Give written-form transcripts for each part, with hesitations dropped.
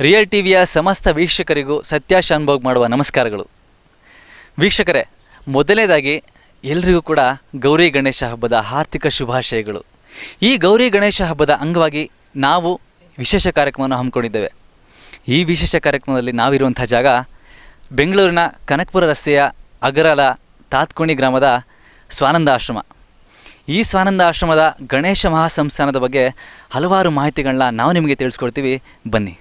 Real ಟಿವಿಯ ಸಮಸ್ತ ವೀಕ್ಷಕರಿಗೂ ಸತ್ಯಾಶ ಅನುಭವ ಮಾಡುವ ನಮಸ್ಕಾರಗಳು. ವೀಕ್ಷಕರೇ, ಮೊದಲನೇದಾಗಿ ಎಲ್ರಿಗೂ ಕೂಡ ಗೌರಿ ಗಣೇಶ ಹಬ್ಬದ ಆರ್ಥಿಕ ಶುಭಾಶಯಗಳು. ಈ ಗೌರಿ ಗಣೇಶ ಹಬ್ಬದ ಅಂಗವಾಗಿ ನಾವು ವಿಶೇಷ ಕಾರ್ಯಕ್ರಮವನ್ನು ಹಮ್ಮಿಕೊಂಡಿದ್ದೇವೆ. ಈ ವಿಶೇಷ ಕಾರ್ಯಕ್ರಮದಲ್ಲಿ ನಾವಿರುವಂಥ ಜಾಗ ಬೆಂಗಳೂರಿನ ಕನಕಪುರ ರಸ್ತೆಯ ಅಗರಲ ತಾತ್ಕೋಣಿ ಗ್ರಾಮದ ಸ್ವಾನಂದ ಆಶ್ರಮ. ಈ ಸ್ವಾನಂದ ಆಶ್ರಮದ ಗಣೇಶ ಮಹಾಸಂಸ್ಥಾನದ ಬಗ್ಗೆ ಹಲವಾರು ಮಾಹಿತಿಗಳನ್ನ ನಾವು ನಿಮಗೆ ತಿಳಿಸ್ಕೊಡ್ತೀವಿ, ಬನ್ನಿ.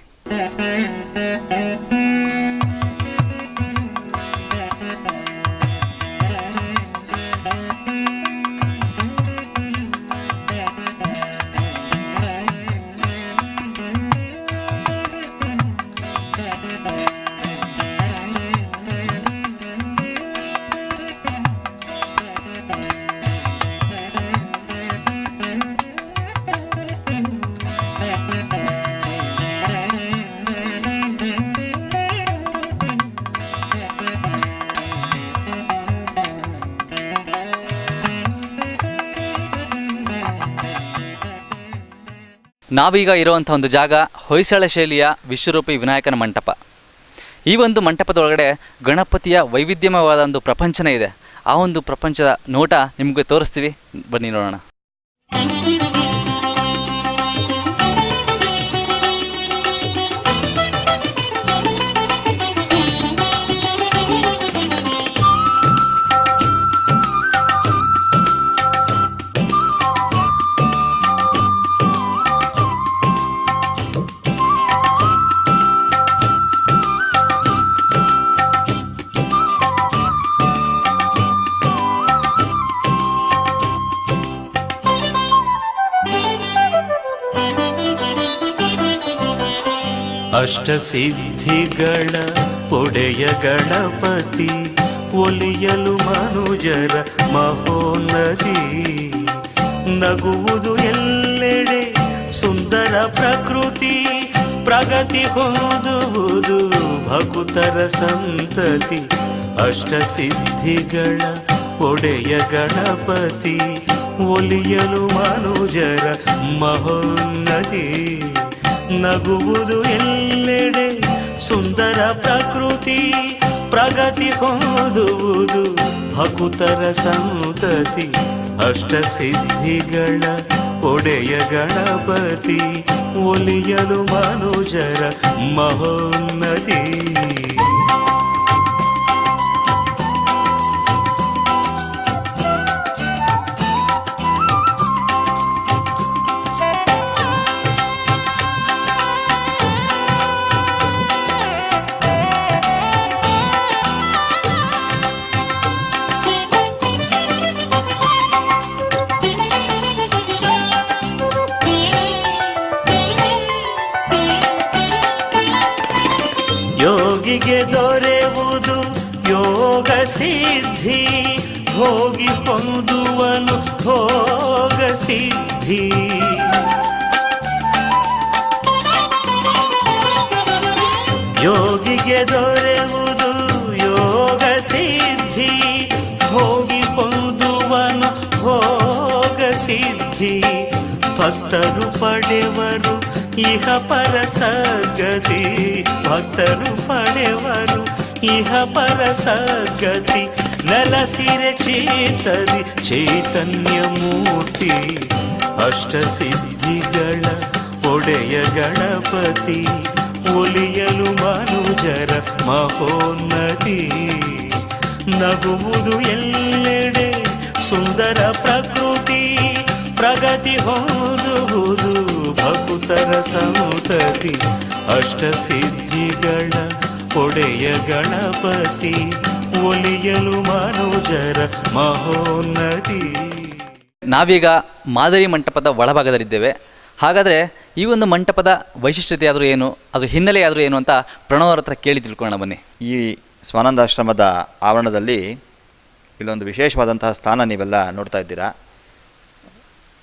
ನಾವೀಗ ಇರುವಂಥ ಒಂದು ಜಾಗ ಹೊಯ್ಸಳ ಶೈಲಿಯ ವಿಶ್ವರೂಪಿ ವಿನಾಯಕನ ಮಂಟಪ. ಈ ಒಂದು ಮಂಟಪದೊಳಗಡೆ ಗಣಪತಿಯ ವೈವಿಧ್ಯಮಯವಾದ ಒಂದು ಪ್ರಪಂಚನೇ ಇದೆ. ಆ ಒಂದು ಪ್ರಪಂಚದ ನೋಟ ನಿಮಗೆ ತೋರಿಸ್ತೀವಿ, ಬನ್ನಿ ನೋಡೋಣ. ಅಷ್ಟಸಿದ್ಧಿಗಳ ಒಡೆಯ ಗಣಪತಿ, ಒಲಿಯಲು ಮನುಜರ ಮಹೋನ್ನತಿ. ನಗುವುದು ಎಲ್ಲೆಡೆ ಸುಂದರ ಪ್ರಕೃತಿ, ಪ್ರಗತಿ ಹೊಂದುವುದು ಭಕುತರ ಸಂತತಿ. ಅಷ್ಟಸಿದ್ಧಿಗಳ ಒಡೆಯ ಗಣಪತಿ, ಒಲಿಯಲು ಮನುಜರ ಮಹೋನ್ನತಿ. ನಗುವುದು ಎಲ್ಲೆಡೆ ಸುಂದರ ಪ್ರಕೃತಿ, ಪ್ರಗತಿ ಹೊಂದುವುದು ಭಕುತರ ಸಂತತಿ. ಅಷ್ಟಸಿದ್ಧಿಗಳ ಒಡೆಯ ಗಣಪತಿ, ಒಲಿಯಲು ಮನುಜರ ಮಹೋನ್ನತಿ. ಯೋಗಿಗೆ ದೊರೆಯುವುದು ಯೋಗ ಸಿದ್ಧಿ, ಹೋಗಿ ಹೊಂದುವನು ಭೋಗ ಸಿದ್ಧಿ. ಯೋಗಿಗೆ ದೊರೆಯುವುದು ಯೋಗ ಸಿದ್ಧಿ, ಹೋಗಿ ಹೊಂದುವನು ಭೋಗ ಸಿದ್ಧಿ. ಭಕ್ತರು ಪಡೆವರು ಇಹ ಪರ ಸದ್ಗತಿ, ಭಕ್ತರು ಪಡೆವರು ಇಹ ಪರ ಸದ್ಗತಿ. ನೆಲಸಿರೆ ಚೇತರಿ ಚೈತನ್ಯ ಮೂರ್ತಿ, ಅಷ್ಟಸಿದ್ಧಿಗಳ ಒಡೆಯ ಗಣಪತಿ, ಒಲಿಯಲು ಮನುಜರ ಮಹೋನ್ನತಿ. ನಗುವುದು ಎಲ್ಲೆಡೆ ಸುಂದರ ಪ್ರಕೃತಿ, ಪ್ರಗತಿ ಹೊಂದುವುದು ಭಕುತರ ಸಂತತಿ. ಅಷ್ಟಸಿದ್ಧಿಗಳ ಒಡೆಯ ಗಣಪತಿ, ಒಲಿಯಲು ಮನುಜರ ಮಹೋನ್ನತಿ. ನಾವೀಗ ಮಾದರಿ ಮಂಟಪದ ಒಳಭಾಗದಲ್ಲಿದ್ದೇವೆ. ಹಾಗಾದರೆ ಈ ಒಂದು ಮಂಟಪದ ವೈಶಿಷ್ಟ್ಯತೆ ಆದರೂ ಏನು, ಅದು ಹಿನ್ನೆಲೆ ಆದರೂ ಏನು ಅಂತ ಪ್ರಣವರ ಹತ್ರ ಕೇಳಿ ತಿಳ್ಕೊಳ್ಳೋಣ, ಬನ್ನಿ. ಈ ಸ್ವಾನಂದಾಶ್ರಮದ ಆವರಣದಲ್ಲಿ ಇಲ್ಲೊಂದು ವಿಶೇಷವಾದಂತಹ ಸ್ಥಾನ ನೀವೆಲ್ಲ ನೋಡ್ತಾ ಇದ್ದೀರಾ.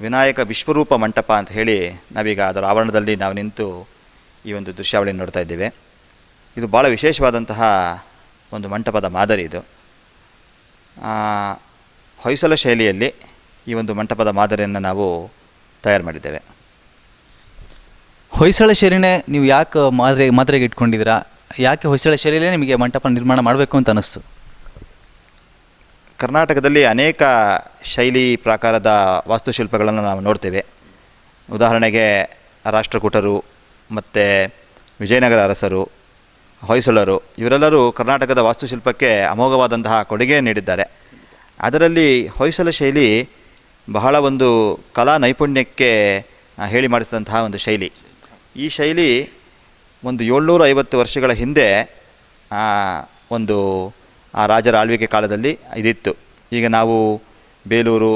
ವಿನಾಯಕ ವಿಶ್ವರೂಪ ಮಂಟಪ ಅಂತ ಹೇಳಿ ನಾವೀಗ ಅದರ ಆವರಣದಲ್ಲಿ ನಾವು ನಿಂತು ಈ ಒಂದು ದೃಶ್ಯಾವಳಿ ನೋಡ್ತಾ ಇದ್ದೇವೆ. ಇದು ಭಾಳ ವಿಶೇಷವಾದಂತಹ ಒಂದು ಮಂಟಪದ ಮಾದರಿ. ಇದು ಹೊಯ್ಸಳ ಶೈಲಿಯಲ್ಲಿ ಈ ಒಂದು ಮಂಟಪದ ಮಾದರಿಯನ್ನು ನಾವು ತಯಾರು ಮಾಡಿದ್ದೇವೆ. ಹೊಯ್ಸಳ ಶೈಲಿನೇ ನೀವು ಯಾಕೆ ಮಾದರಿಗೆ ಇಟ್ಕೊಂಡಿದ್ದೀರಾ? ಯಾಕೆ ಹೊಯ್ಸಳ ಶೈಲಿಯಲ್ಲೇ ನಿಮಗೆ ಮಂಟಪ ನಿರ್ಮಾಣ ಮಾಡಬೇಕು ಅಂತ ಅನ್ನಿಸ್ತು? ಕರ್ನಾಟಕದಲ್ಲಿ ಅನೇಕ ಶೈಲಿ ಪ್ರಕಾರದ ವಾಸ್ತುಶಿಲ್ಪಗಳನ್ನು ನಾವು ನೋಡ್ತೇವೆ. ಉದಾಹರಣೆಗೆ ರಾಷ್ಟ್ರಕೂಟರು ಮತ್ತು ವಿಜಯನಗರ ಅರಸರು, ಹೊಯ್ಸಳರು ಇವರೆಲ್ಲರೂ ಕರ್ನಾಟಕದ ವಾಸ್ತುಶಿಲ್ಪಕ್ಕೆ ಅಮೋಘವಾದಂತಹ ಕೊಡುಗೆ ನೀಡಿದ್ದಾರೆ. ಅದರಲ್ಲಿ ಹೊಯ್ಸಳ ಶೈಲಿ ಬಹಳ ಒಂದು ಕಲಾ ನೈಪುಣ್ಯಕ್ಕೆ ಹೇಳಿ ಮಾಡಿಸಿದಂತಹ ಒಂದು ಶೈಲಿ. ಈ ಶೈಲಿ ಒಂದು 750 ವರ್ಷಗಳ ಹಿಂದೆ ಒಂದು ಆ ರಾಜರ ಆಳ್ವಿಕೆ ಕಾಲದಲ್ಲಿ ಇದಿತ್ತು. ಈಗ ನಾವು ಬೇಲೂರು,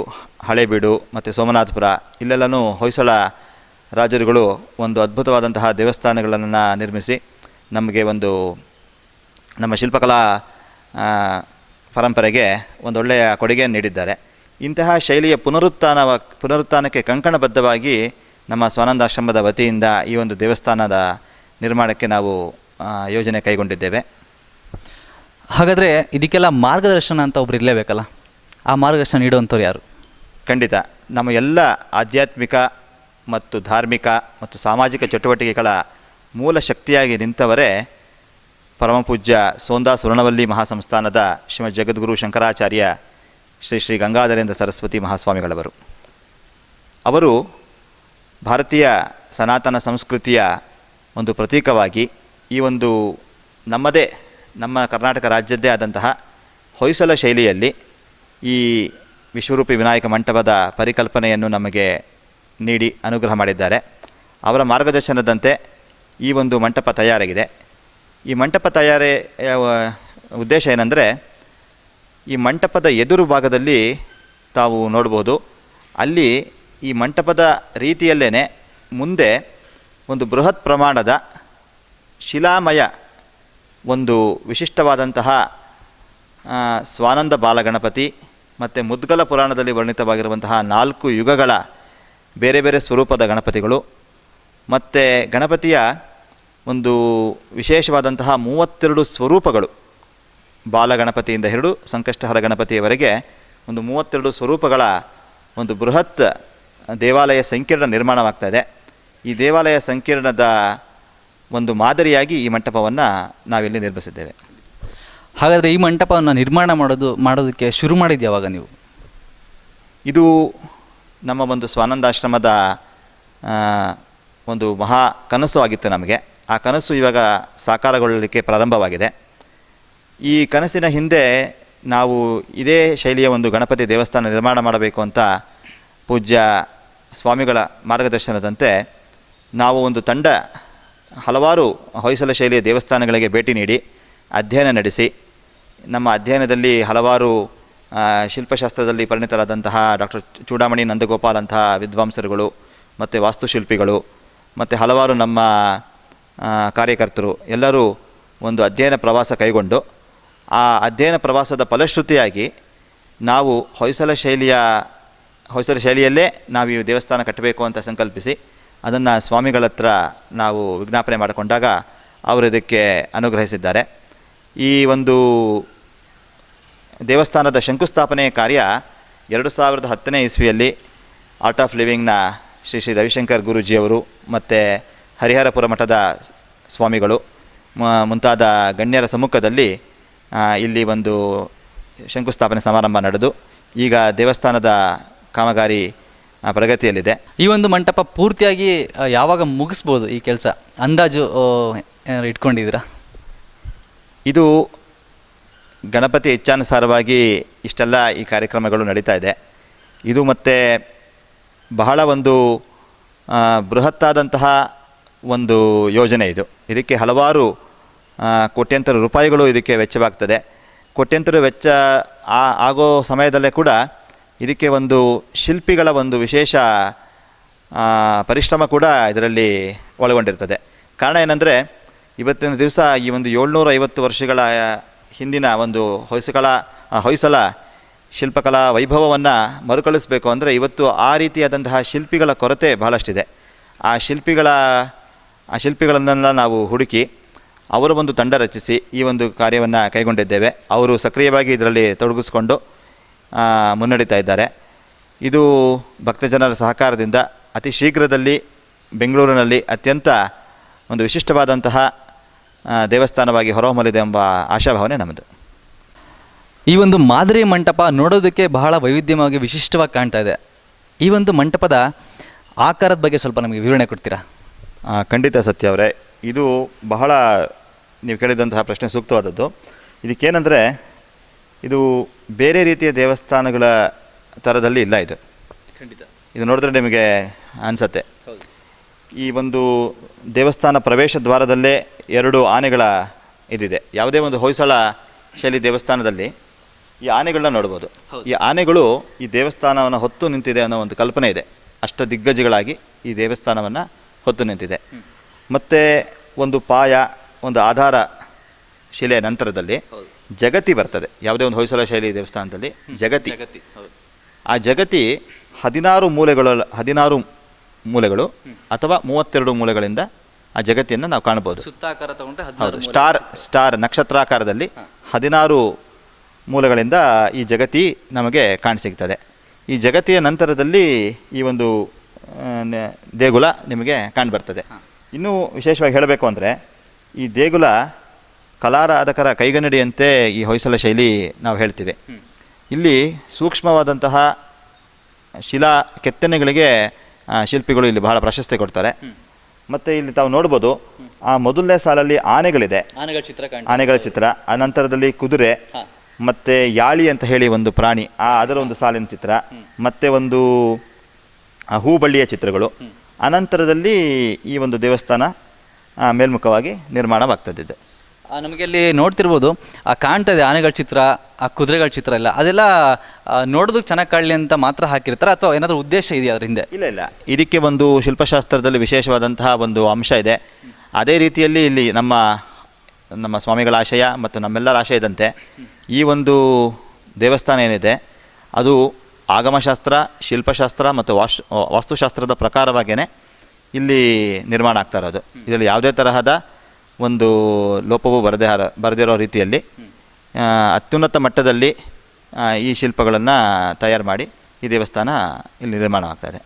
ಹಳೇಬೀಡು ಮತ್ತು ಸೋಮನಾಥಪುರ ಇಲ್ಲೆಲ್ಲನೂ ಹೊಯ್ಸಳ ರಾಜರುಗಳು ಒಂದು ಅದ್ಭುತವಾದಂತಹ ದೇವಸ್ಥಾನಗಳನ್ನು ನಿರ್ಮಿಸಿ ನಮಗೆ ಒಂದು ನಮ್ಮ ಶಿಲ್ಪಕಲಾ ಪರಂಪರೆಗೆ ಒಂದೊಳ್ಳೆಯ ಕೊಡುಗೆಯನ್ನು ನೀಡಿದ್ದಾರೆ. ಇಂತಹ ಶೈಲಿಯ ಪುನರುತ್ಥಾನಕ್ಕೆ ಕಂಕಣಬದ್ಧವಾಗಿ ನಮ್ಮ ಸ್ವಾನಂದಾಶ್ರಮದ ವತಿಯಿಂದ ಈ ಒಂದು ದೇವಸ್ಥಾನದ ನಿರ್ಮಾಣಕ್ಕೆ ನಾವು ಯೋಜನೆ ಕೈಗೊಂಡಿದ್ದೇವೆ. ಹಾಗಾದರೆ ಇದಕ್ಕೆಲ್ಲ ಮಾರ್ಗದರ್ಶನ ಅಂತ ಒಬ್ರು ಇರಲೇಬೇಕಲ್ಲ, ಆ ಮಾರ್ಗದರ್ಶನ ನೀಡುವಂಥವ್ರು ಯಾರು? ಖಂಡಿತ ನಮ್ಮ ಎಲ್ಲ ಆಧ್ಯಾತ್ಮಿಕ ಮತ್ತು ಧಾರ್ಮಿಕ ಮತ್ತು ಸಾಮಾಜಿಕ ಚಟುವಟಿಕೆಗಳ ಮೂಲ ಶಕ್ತಿಯಾಗಿ ನಿಂತವರೇ ಪರಮಪೂಜ್ಯ ಸೋಂದಾಸ್ ವರ್ಣವಲ್ಲಿ ಮಹಾಸಂಸ್ಥಾನದ ಶ್ರೀಮದ್ ಜಗದ್ಗುರು ಶಂಕರಾಚಾರ್ಯ ಶ್ರೀ ಶ್ರೀ ಗಂಗಾಧರೇಂದ್ರ ಸರಸ್ವತಿ ಮಹಾಸ್ವಾಮಿಗಳವರು. ಅವರು ಭಾರತೀಯ ಸನಾತನ ಸಂಸ್ಕೃತಿಯ ಒಂದು ಪ್ರತೀಕವಾಗಿ ಈ ಒಂದು ನಮ್ಮ ಕರ್ನಾಟಕ ರಾಜ್ಯದ್ದೇ ಆದಂತಹ ಹೊಯ್ಸಳ ಶೈಲಿಯಲ್ಲಿ ಈ ವಿಶ್ವರೂಪಿ ವಿನಾಯಕ ಮಂಟಪದ ಪರಿಕಲ್ಪನೆಯನ್ನು ನಮಗೆ ನೀಡಿ ಅನುಗ್ರಹ ಮಾಡಿದ್ದಾರೆ. ಅವರ ಮಾರ್ಗದರ್ಶನದಂತೆ ಈ ಒಂದು ಮಂಟಪ ತಯಾರಾಗಿದೆ. ಈ ಮಂಟಪ ತಯಾರಿಯ ಉದ್ದೇಶ ಏನಂದರೆ, ಈ ಮಂಟಪದ ಎದುರು ಭಾಗದಲ್ಲಿ ತಾವು ನೋಡ್ಬೋದು, ಅಲ್ಲಿ ಈ ಮಂಟಪದ ರೀತಿಯಲ್ಲೇ ಮುಂದೆ ಒಂದು ಬೃಹತ್ ಪ್ರಮಾಣದ ಶಿಲಾಮಯ ಒಂದು ವಿಶಿಷ್ಟವಾದಂತಹ ಸ್ವಾನಂದ ಬಾಲಗಣಪತಿ ಮತ್ತು ಮುದ್ಗಲ ಪುರಾಣದಲ್ಲಿ ವರ್ಣಿತವಾಗಿರುವಂತಹ 4 ಯುಗಗಳ ಬೇರೆ ಬೇರೆ ಸ್ವರೂಪದ ಗಣಪತಿಗಳು ಮತ್ತು ಗಣಪತಿಯ ಒಂದು ವಿಶೇಷವಾದಂತಹ 32 ಸ್ವರೂಪಗಳು, ಬಾಲಗಣಪತಿಯಿಂದ ಹಿಡಿದು ಸಂಕಷ್ಟಹರ ಗಣಪತಿಯವರೆಗೆ ಒಂದು 32 ಸ್ವರೂಪಗಳ ಒಂದು ಬೃಹತ್ ದೇವಾಲಯ ಸಂಕೀರ್ಣ ನಿರ್ಮಾಣವಾಗ್ತಾಯಿದೆ. ಈ ದೇವಾಲಯ ಸಂಕೀರ್ಣದ ಒಂದು ಮಾದರಿಯಾಗಿ ಈ ಮಂಟಪವನ್ನು ನಾವಿಲ್ಲಿ ನಿರ್ಮಿಸಿದ್ದೇವೆ. ಹಾಗಾದರೆ ಈ ಮಂಟಪವನ್ನು ನಿರ್ಮಾಣ ಮಾಡೋದಕ್ಕೆ ಶುರು ಮಾಡಿದ್ದು ಯಾವಾಗ ನೀವು? ಇದು ನಮ್ಮ ಒಂದು ಸ್ವಾನಂದಾಶ್ರಮದ ಒಂದು ಮಹಾ ಕನಸು ಆಗಿತ್ತು ನಮಗೆ. ಆ ಕನಸು ಇವಾಗ ಸಾಕಾರಗೊಳ್ಳಲಿಕ್ಕೆ ಪ್ರಾರಂಭವಾಗಿದೆ. ಈ ಕನಸಿನ ಹಿಂದೆ ನಾವು ಇದೇ ಶೈಲಿಯ ಒಂದು ಗಣಪತಿ ದೇವಸ್ಥಾನ ನಿರ್ಮಾಣ ಮಾಡಬೇಕು ಅಂತ ಪೂಜ್ಯ ಸ್ವಾಮಿಗಳ ಮಾರ್ಗದರ್ಶನದಂತೆ ನಾವು ಒಂದು ತಂಡ ಹಲವಾರು ಹೊಯ್ಸಳ ಶೈಲಿಯ ದೇವಸ್ಥಾನಗಳಿಗೆ ಭೇಟಿ ನೀಡಿ ಅಧ್ಯಯನ ನಡೆಸಿ, ನಮ್ಮ ಅಧ್ಯಯನದಲ್ಲಿ ಹಲವಾರು ಶಿಲ್ಪಶಾಸ್ತ್ರದಲ್ಲಿ ಪರಿಣಿತರಾದಂತಹ ಡಾಕ್ಟರ್ ಚೂಡಾಮಣಿ ನಂದಗೋಪಾಲ್ ಅಂತಹ ವಿದ್ವಾಂಸರುಗಳು ಮತ್ತು ವಾಸ್ತುಶಿಲ್ಪಿಗಳು ಮತ್ತು ಹಲವಾರು ನಮ್ಮ ಕಾರ್ಯಕರ್ತರು ಎಲ್ಲರೂ ಒಂದು ಅಧ್ಯಯನ ಪ್ರವಾಸ ಕೈಗೊಂಡು, ಆ ಅಧ್ಯಯನ ಪ್ರವಾಸದ ಫಲಶ್ರುತಿಯಾಗಿ ನಾವು ಹೊಯ್ಸಳ ಶೈಲಿಯಲ್ಲೇ ನಾವು ಈ ದೇವಸ್ಥಾನ ಕಟ್ಟಬೇಕು ಅಂತ ಸಂಕಲ್ಪಿಸಿ ಅದನ್ನು ಸ್ವಾಮಿಗಳ ಹತ್ರ ನಾವು ವಿಜ್ಞಾಪನೆ ಮಾಡಿಕೊಂಡಾಗ ಅವರು ಇದಕ್ಕೆ ಅನುಗ್ರಹಿಸಿದ್ದಾರೆ. ಈ ಒಂದು ದೇವಸ್ಥಾನದ ಶಂಕುಸ್ಥಾಪನೆ ಕಾರ್ಯ 2010ನೇ ಇಸ್ವಿಯಲ್ಲಿ ಆರ್ಟ್ ಆಫ್ ಲಿವಿಂಗ್ನ ಶ್ರೀ ಶ್ರೀ ರವಿಶಂಕರ್ ಗುರೂಜಿಯವರು ಮತ್ತು ಹರಿಹರಪುರ ಮಠದ ಸ್ವಾಮಿಗಳು ಮುಂತಾದ ಗಣ್ಯರ ಸಮ್ಮುಖದಲ್ಲಿ ಇಲ್ಲಿ ಒಂದು ಶಂಕುಸ್ಥಾಪನೆ ಸಮಾರಂಭ ನಡೆದು ಈಗ ದೇವಸ್ಥಾನದ ಕಾಮಗಾರಿ ಪ್ರಗತಿಯಲ್ಲಿದೆ. ಈ ಒಂದು ಮಂಟಪ ಪೂರ್ತಿಯಾಗಿ ಯಾವಾಗ ಮುಗಿಸ್ಬೋದು ಈ ಕೆಲಸ ಅಂದಾಜು ಇಟ್ಕೊಂಡಿದ್ದೀರಾ? ಇದು ಗಣಪತಿ ಇಚ್ಛಾನುಸಾರವಾಗಿ ಇಷ್ಟೆಲ್ಲ ಈ ಕಾರ್ಯಕ್ರಮಗಳು ನಡೀತಾ ಇದೆ. ಇದು ಮತ್ತು ಬಹಳ ಒಂದು ಬೃಹತ್ತಾದಂತಹ ಒಂದು ಯೋಜನೆ ಇದು. ಇದಕ್ಕೆ ಹಲವಾರು ಕೋಟ್ಯಂತರ ರೂಪಾಯಿಗಳು ಇದಕ್ಕೆ ವೆಚ್ಚವಾಗ್ತದೆ. ಕೋಟ್ಯಂತರ ವೆಚ್ಚ ಆಗೋ ಸಮಯದಲ್ಲೇ ಕೂಡ ಇದಕ್ಕೆ ಒಂದು ಶಿಲ್ಪಿಗಳ ಒಂದು ವಿಶೇಷ ಪರಿಶ್ರಮ ಕೂಡ ಇದರಲ್ಲಿ ಒಳಗೊಂಡಿರ್ತದೆ. ಕಾರಣ ಏನಂದರೆ, ಇವತ್ತಿನ ದಿವಸ ಈ ಒಂದು 750 ವರ್ಷಗಳ ಹಿಂದಿನ ಒಂದು ಹೊಯ್ಸಳ ಶಿಲ್ಪಕಲಾ ವೈಭವವನ್ನು ಮರುಕಳಿಸಬೇಕು ಅಂದರೆ ಇವತ್ತು ಆ ರೀತಿಯಾದಂತಹ ಶಿಲ್ಪಿಗಳ ಕೊರತೆ ಬಹಳಷ್ಟಿದೆ. ಆ ಶಿಲ್ಪಿಗಳನ್ನೆಲ್ಲ ನಾವು ಹುಡುಕಿ ಅವರ ಒಂದು ತಂಡ ರಚಿಸಿ ಈ ಒಂದು ಕಾರ್ಯವನ್ನು ಕೈಗೊಂಡಿದ್ದೇವೆ. ಅವರು ಸಕ್ರಿಯವಾಗಿ ಇದರಲ್ಲಿ ತೊಡಗಿಸ್ಕೊಂಡು ಮುನ್ನಡೀತಾ ಇದ್ದಾರೆ. ಇದು ಭಕ್ತಜನರ ಸಹಕಾರದಿಂದ ಅತಿ ಶೀಘ್ರದಲ್ಲಿ ಬೆಂಗಳೂರಿನಲ್ಲಿ ಅತ್ಯಂತ ಒಂದು ವಿಶಿಷ್ಟವಾದಂತಹ ದೇವಸ್ಥಾನವಾಗಿ ಹೊರಹೊಮ್ಮಲಿದೆ ಎಂಬ ಆಶಾಭಾವನೆ ನಮ್ಮದು. ಈ ಒಂದು ಮಾದರಿ ಮಂಟಪ ನೋಡೋದಕ್ಕೆ ಬಹಳ ವೈವಿಧ್ಯವಾಗಿ ವಿಶಿಷ್ಟವಾಗಿ ಕಾಣ್ತಾ ಇದೆ. ಈ ಒಂದು ಮಂಟಪದ ಆಕಾರದ ಬಗ್ಗೆ ಸ್ವಲ್ಪ ನಮಗೆ ವಿವರಣೆ ಕೊಡ್ತೀರಾ? ಖಂಡಿತ ಸತ್ಯ ಅವರೇ, ಇದು ಬಹಳ ನೀವು ಕೇಳಿದಂತಹ ಪ್ರಶ್ನೆ ಸೂಕ್ತವಾದದ್ದು. ಇದಕ್ಕೇನೆಂದರೆ, ಇದು ಬೇರೆ ರೀತಿಯ ದೇವಸ್ಥಾನಗಳ ಥರದಲ್ಲಿ ಇಲ್ಲ. ಖಂಡಿತ ಇದು ನೋಡಿದ್ರೆ ನಿಮಗೆ ಅನಿಸತ್ತೆ. ಈ ಒಂದು ದೇವಸ್ಥಾನ ಪ್ರವೇಶ ದ್ವಾರದಲ್ಲೇ 2 ಆನೆಗಳ ಇದಿದೆ. ಯಾವುದೇ ಒಂದು ಹೊಯ್ಸಳ ಶೈಲಿ ದೇವಸ್ಥಾನದಲ್ಲಿ ಈ ಆನೆಗಳನ್ನ ನೋಡ್ಬೋದು. ಈ ಆನೆಗಳು ಈ ದೇವಸ್ಥಾನವನ್ನು ಹೊತ್ತು ನಿಂತಿದೆ ಅನ್ನೋ ಒಂದು ಕಲ್ಪನೆ ಇದೆ. ಅಷ್ಟದಿಗ್ಗಜಗಳಾಗಿ ಈ ದೇವಸ್ಥಾನವನ್ನು ಹೊತ್ತು ನಿಂತಿದೆ. ಮತ್ತು ಒಂದು ಪಾಯ, ಒಂದು ಆಧಾರ ಶಿಲೆಯ ನಂತರದಲ್ಲಿ ಜಗತಿ ಬರ್ತದೆ. ಯಾವುದೇ ಒಂದು ಹೊಯ್ಸಳ ಶೈಲಿ ದೇವಸ್ಥಾನದಲ್ಲಿ ಜಗತಿ. ಆ ಜಗತಿ 16 ಮೂಲೆಗಳು ಅಥವಾ 32 ಮೂಲೆಗಳಿಂದ ಆ ಜಗತ್ತಿಯನ್ನು ನಾವು ಕಾಣ್ಬೋದು. ಸುತ್ತಾಕಾರ ತಗೊಂಡ್ರೆ ಹೌದು, ಸ್ಟಾರ್ ನಕ್ಷತ್ರಾಕಾರದಲ್ಲಿ 16 ಮೂಲೆಗಳಿಂದ ಈ ಜಗತಿ ನಮಗೆ ಕಾಣಸಿಗ್ತದೆ. ಈ ಜಗತಿಯ ನಂತರದಲ್ಲಿ ಈ ಒಂದು ದೇಗುಲ ನಿಮಗೆ ಕಾಣಿಬರ್ತದೆ. ಇನ್ನೂ ವಿಶೇಷವಾಗಿ ಹೇಳಬೇಕು ಅಂದರೆ, ಈ ದೇಗುಲ ಕಲಾರಾಧಕರ ಕೈಗನ್ನಡಿಯಂತೆ ಈ ಹೊಯ್ಸಳ ಶೈಲಿ ನಾವು ಹೇಳ್ತೀವಿ. ಇಲ್ಲಿ ಸೂಕ್ಷ್ಮವಾದಂತಹ ಶಿಲಾ ಕೆತ್ತನೆಗಳಿಗೆ ಶಿಲ್ಪಿಗಳು ಇಲ್ಲಿ ಬಹಳ ಪ್ರಶಸ್ತಿ ಕೊಡ್ತಾರೆ. ಮತ್ತು ಇಲ್ಲಿ ತಾವು ನೋಡ್ಬೋದು, ಆ ಮೊದಲನೇ ಸಾಲಲ್ಲಿ ಆನೆಗಳಿದೆ, ಆನೆಗಳ ಚಿತ್ರ. ಆ ನಂತರದಲ್ಲಿ ಕುದುರೆ ಮತ್ತು ಯಾಳಿ ಅಂತ ಹೇಳಿ ಒಂದು ಪ್ರಾಣಿ, ಅದರ ಒಂದು ಸಾಲಿನ ಚಿತ್ರ, ಮತ್ತು ಒಂದು ಹೂಬಳ್ಳಿಯ ಚಿತ್ರಗಳು. ಅನಂತರದಲ್ಲಿ ಈ ಒಂದು ದೇವಸ್ಥಾನ ಮೇಲ್ಮುಖವಾಗಿ ನಿರ್ಮಾಣವಾಗ್ತದಿದೆ. ನಮಗೆ ಅಲ್ಲಿ ನೋಡ್ತಿರ್ಬೋದು, ಕಾಣ್ತಾ ಇದೆ ಆನೆಗಳ ಚಿತ್ರ, ಆ ಕುದುರೆಗಳ ಚಿತ್ರ ಎಲ್ಲ. ಅದೆಲ್ಲ ನೋಡೋದಕ್ಕೆ ಚೆನ್ನಾಗಿ ಕಾಣಲಿ ಅಂತ ಮಾತ್ರ ಹಾಕಿರ್ತಾರೆ, ಅಥವಾ ಏನಾದರೂ ಉದ್ದೇಶ ಇದೆಯಾ ಅದರ ಹಿಂದೆ? ಇಲ್ಲ, ಇದಕ್ಕೆ ಒಂದು ಶಿಲ್ಪಶಾಸ್ತ್ರದಲ್ಲಿ ವಿಶೇಷವಾದಂತಹ ಒಂದು ಅಂಶ ಇದೆ. ಅದೇ ರೀತಿಯಲ್ಲಿ ಇಲ್ಲಿ ನಮ್ಮ ಸ್ವಾಮಿಗಳ ಆಶಯ ಮತ್ತು ನಮ್ಮೆಲ್ಲರ ಆಶಯದಂತೆ ಈ ಒಂದು ದೇವಸ್ಥಾನ ಏನಿದೆ ಅದು ಆಗಮಶಾಸ್ತ್ರ, ಶಿಲ್ಪಶಾಸ್ತ್ರ ಮತ್ತು ವಾಸ್ತುಶಾಸ್ತ್ರದ ಪ್ರಕಾರವಾಗಿಯೇ ಇಲ್ಲಿ ನಿರ್ಮಾಣ ಆಗ್ತಾ ಇರೋದು. ಇದರಲ್ಲಿ ಯಾವುದೇ ತರಹದ ಒಂದು ಲೋಪವು ಬರದಿರೋ ರೀತಿಯಲ್ಲಿ ಅತ್ಯುನ್ನತ ಮಟ್ಟದಲ್ಲಿ ಈ ಶಿಲ್ಪಗಳನ್ನು ತಯಾರು ಮಾಡಿ ಈ ದೇವಸ್ಥಾನ ಇಲ್ಲಿ ನಿರ್ಮಾಣ ಆಗ್ತಾಯಿದೆ.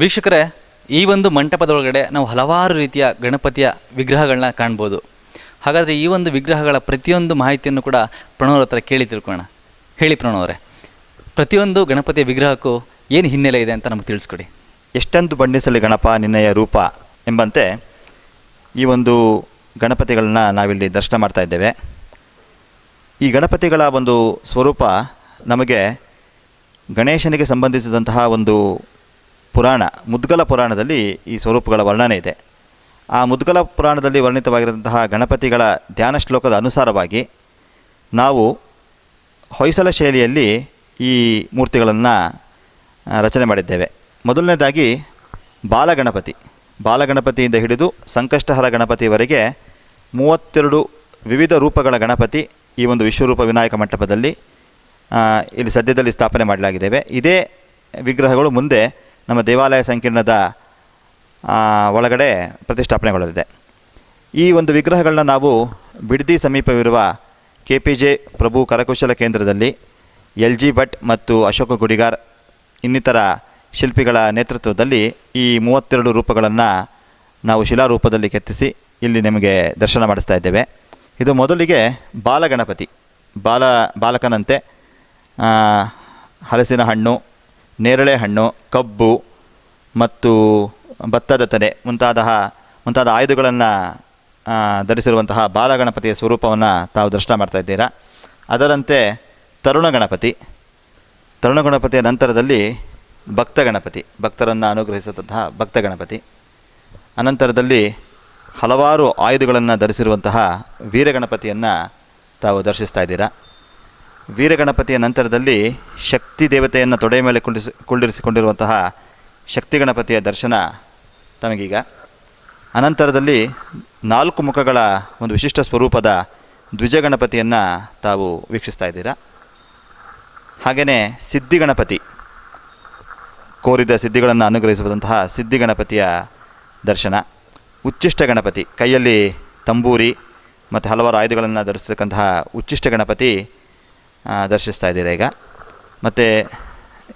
ವೀಕ್ಷಕರೇ, ಈ ಒಂದು ಮಂಟಪದೊಳಗಡೆ ನಾವು ಹಲವಾರು ರೀತಿಯ ಗಣಪತಿಯ ವಿಗ್ರಹಗಳನ್ನ ಕಾಣ್ಬೋದು. ಹಾಗಾದರೆ ಈ ಒಂದು ವಿಗ್ರಹಗಳ ಪ್ರತಿಯೊಂದು ಮಾಹಿತಿಯನ್ನು ಕೂಡ ಪ್ರಣವ್ರ ಹತ್ರ ಕೇಳಿ ತಿಳ್ಕೊಳ್ಳೋಣ. ಹೇಳಿ ಪ್ರಣವ್ರೆ, ಪ್ರತಿಯೊಂದು ಗಣಪತಿಯ ವಿಗ್ರಹಕ್ಕೂ ಏನು ಹಿನ್ನೆಲೆ ಇದೆ ಅಂತ ನಮಗೆ ತಿಳಿಸ್ಕೊಡಿ. ಎಷ್ಟೆಂದು ಬಣ್ಣಿಸಲಿ ಗಣಪ ನಿನ್ನಯ ರೂಪ ಎಂಬಂತೆ ಈ ಒಂದು ಗಣಪತಿಗಳನ್ನ ನಾವಿಲ್ಲಿ ದರ್ಶನ ಮಾಡ್ತಾ ಇದ್ದೇವೆ. ಈ ಗಣಪತಿಗಳ ಒಂದು ಸ್ವರೂಪ ನಮಗೆ ಗಣೇಶನಿಗೆ ಸಂಬಂಧಿಸಿದಂತಹ ಒಂದು ಪುರಾಣ, ಮುದ್ಗಲ ಪುರಾಣದಲ್ಲಿ ಈ ಸ್ವರೂಪಗಳ ವರ್ಣನೆ ಇದೆ. ಆ ಮುದ್ಗಲ ಪುರಾಣದಲ್ಲಿ ವರ್ಣಿತವಾಗಿರುವಂತಹ ಗಣಪತಿಗಳ ಧ್ಯಾನ ಶ್ಲೋಕದ ಅನುಸಾರವಾಗಿ ನಾವು ಹೊಯ್ಸಳ ಶೈಲಿಯಲ್ಲಿ ಈ ಮೂರ್ತಿಗಳನ್ನು ರಚನೆ ಮಾಡಿದ್ದೇವೆ. ಮೊದಲನೇದಾಗಿ ಬಾಲಗಣಪತಿಯಿಂದ ಹಿಡಿದು ಸಂಕಷ್ಟಹರ ಗಣಪತಿಯವರೆಗೆ 32 ವಿವಿಧ ರೂಪಗಳ ಗಣಪತಿ ಈ ಒಂದು ವಿಶ್ವರೂಪ ವಿನಾಯಕ ಮಂಟಪದಲ್ಲಿ ಇಲ್ಲಿ ಸದ್ಯದಲ್ಲಿ ಸ್ಥಾಪನೆ ಮಾಡಲಾಗಿದ್ದೇವೆ. ಇದೇ ವಿಗ್ರಹಗಳು ಮುಂದೆ ನಮ್ಮ ದೇವಾಲಯ ಸಂಕೀರ್ಣದ ಒಳಗಡೆ ಪ್ರತಿಷ್ಠಾಪನೆಗೊಳ್ಳಲಿದೆ. ಈ ಒಂದು ವಿಗ್ರಹಗಳನ್ನ ನಾವು ಬಿಡದಿ ಸಮೀಪವಿರುವ KPJ ಪ್ರಭು ಕರಕುಶಲ ಕೇಂದ್ರದಲ್ಲಿ LG ಭಟ್ ಮತ್ತು ಅಶೋಕ ಗುಡಿಗಾರ್ ಇನ್ನಿತರ ಶಿಲ್ಪಿಗಳ ನೇತೃತ್ವದಲ್ಲಿ ಈ 32 ರೂಪಗಳನ್ನು ನಾವು ಶಿಲಾರೂಪದಲ್ಲಿ ಕೆತ್ತಿಸಿ ಇಲ್ಲಿ ನಿಮಗೆ ದರ್ಶನ ಮಾಡಿಸ್ತಾ ಇದ್ದೇವೆ. ಇದು ಮೊದಲಿಗೆ ಬಾಲಗಣಪತಿ, ಬಾಲಕನಂತೆ ಹಲಸಿನ ಹಣ್ಣು, ನೇರಳೆ ಹಣ್ಣು, ಕಬ್ಬು ಮತ್ತು ಭತ್ತದ ತೆನೆ ಮುಂತಾದ ಆಯುಧಗಳನ್ನು ಧರಿಸಿರುವಂತಹ ಬಾಲಗಣಪತಿಯ ಸ್ವರೂಪವನ್ನು ತಾವು ದರ್ಶನ ಮಾಡ್ತಾ ಇದ್ದೀರಾ. ಅದರಂತೆ ತರುಣ ಗಣಪತಿಯ ನಂತರದಲ್ಲಿ ಭಕ್ತ ಗಣಪತಿ, ಭಕ್ತರನ್ನು ಅನುಗ್ರಹಿಸಿದಂತಹ ಭಕ್ತ ಗಣಪತಿ. ಅನಂತರದಲ್ಲಿ ಹಲವಾರು ಆಯುಧಗಳನ್ನು ಧರಿಸಿರುವಂತಹ ವೀರಗಣಪತಿಯನ್ನು ತಾವು ದರ್ಶಿಸ್ತಾ ಇದ್ದೀರಾ. ವೀರಗಣಪತಿಯ ನಂತರದಲ್ಲಿ ಶಕ್ತಿ ದೇವತೆಯನ್ನು ತೊಡೆಯ ಮೇಲೆ ಕುಳ್ಳಿರಿಸಿಕೊಂಡಿರುವಂತಹ ಶಕ್ತಿ ಗಣಪತಿಯ ದರ್ಶನ ತಮಗೀಗ. ಅನಂತರದಲ್ಲಿ 4 ಮುಖಗಳ ಒಂದು ವಿಶಿಷ್ಟ ಸ್ವರೂಪದ ದ್ವಿಜಗಣಪತಿಯನ್ನು ತಾವು ವೀಕ್ಷಿಸ್ತಾ ಇದ್ದೀರಾ. ಹಾಗೆಯೇ ಸಿದ್ಧಿಗಣಪತಿ, ಕೋರಿದ ಸಿದ್ಧಿಗಳನ್ನು ಅನುಗ್ರಹಿಸುವಂತಹ ಸಿದ್ಧಿಗಣಪತಿಯ ದರ್ಶನ. ಉಚ್ಚಿಷ್ಟ ಗಣಪತಿ, ಕೈಯಲ್ಲಿ ತಂಬೂರಿ ಮತ್ತು ಹಲವಾರು ಆಯುಧಗಳನ್ನು ಧರಿಸತಕ್ಕಂತಹ ಉಚ್ಚಿಷ್ಟ ಗಣಪತಿ ದರ್ಶಿಸ್ತಾ ಇದ್ದೀರಾ ಈಗ. ಮತ್ತು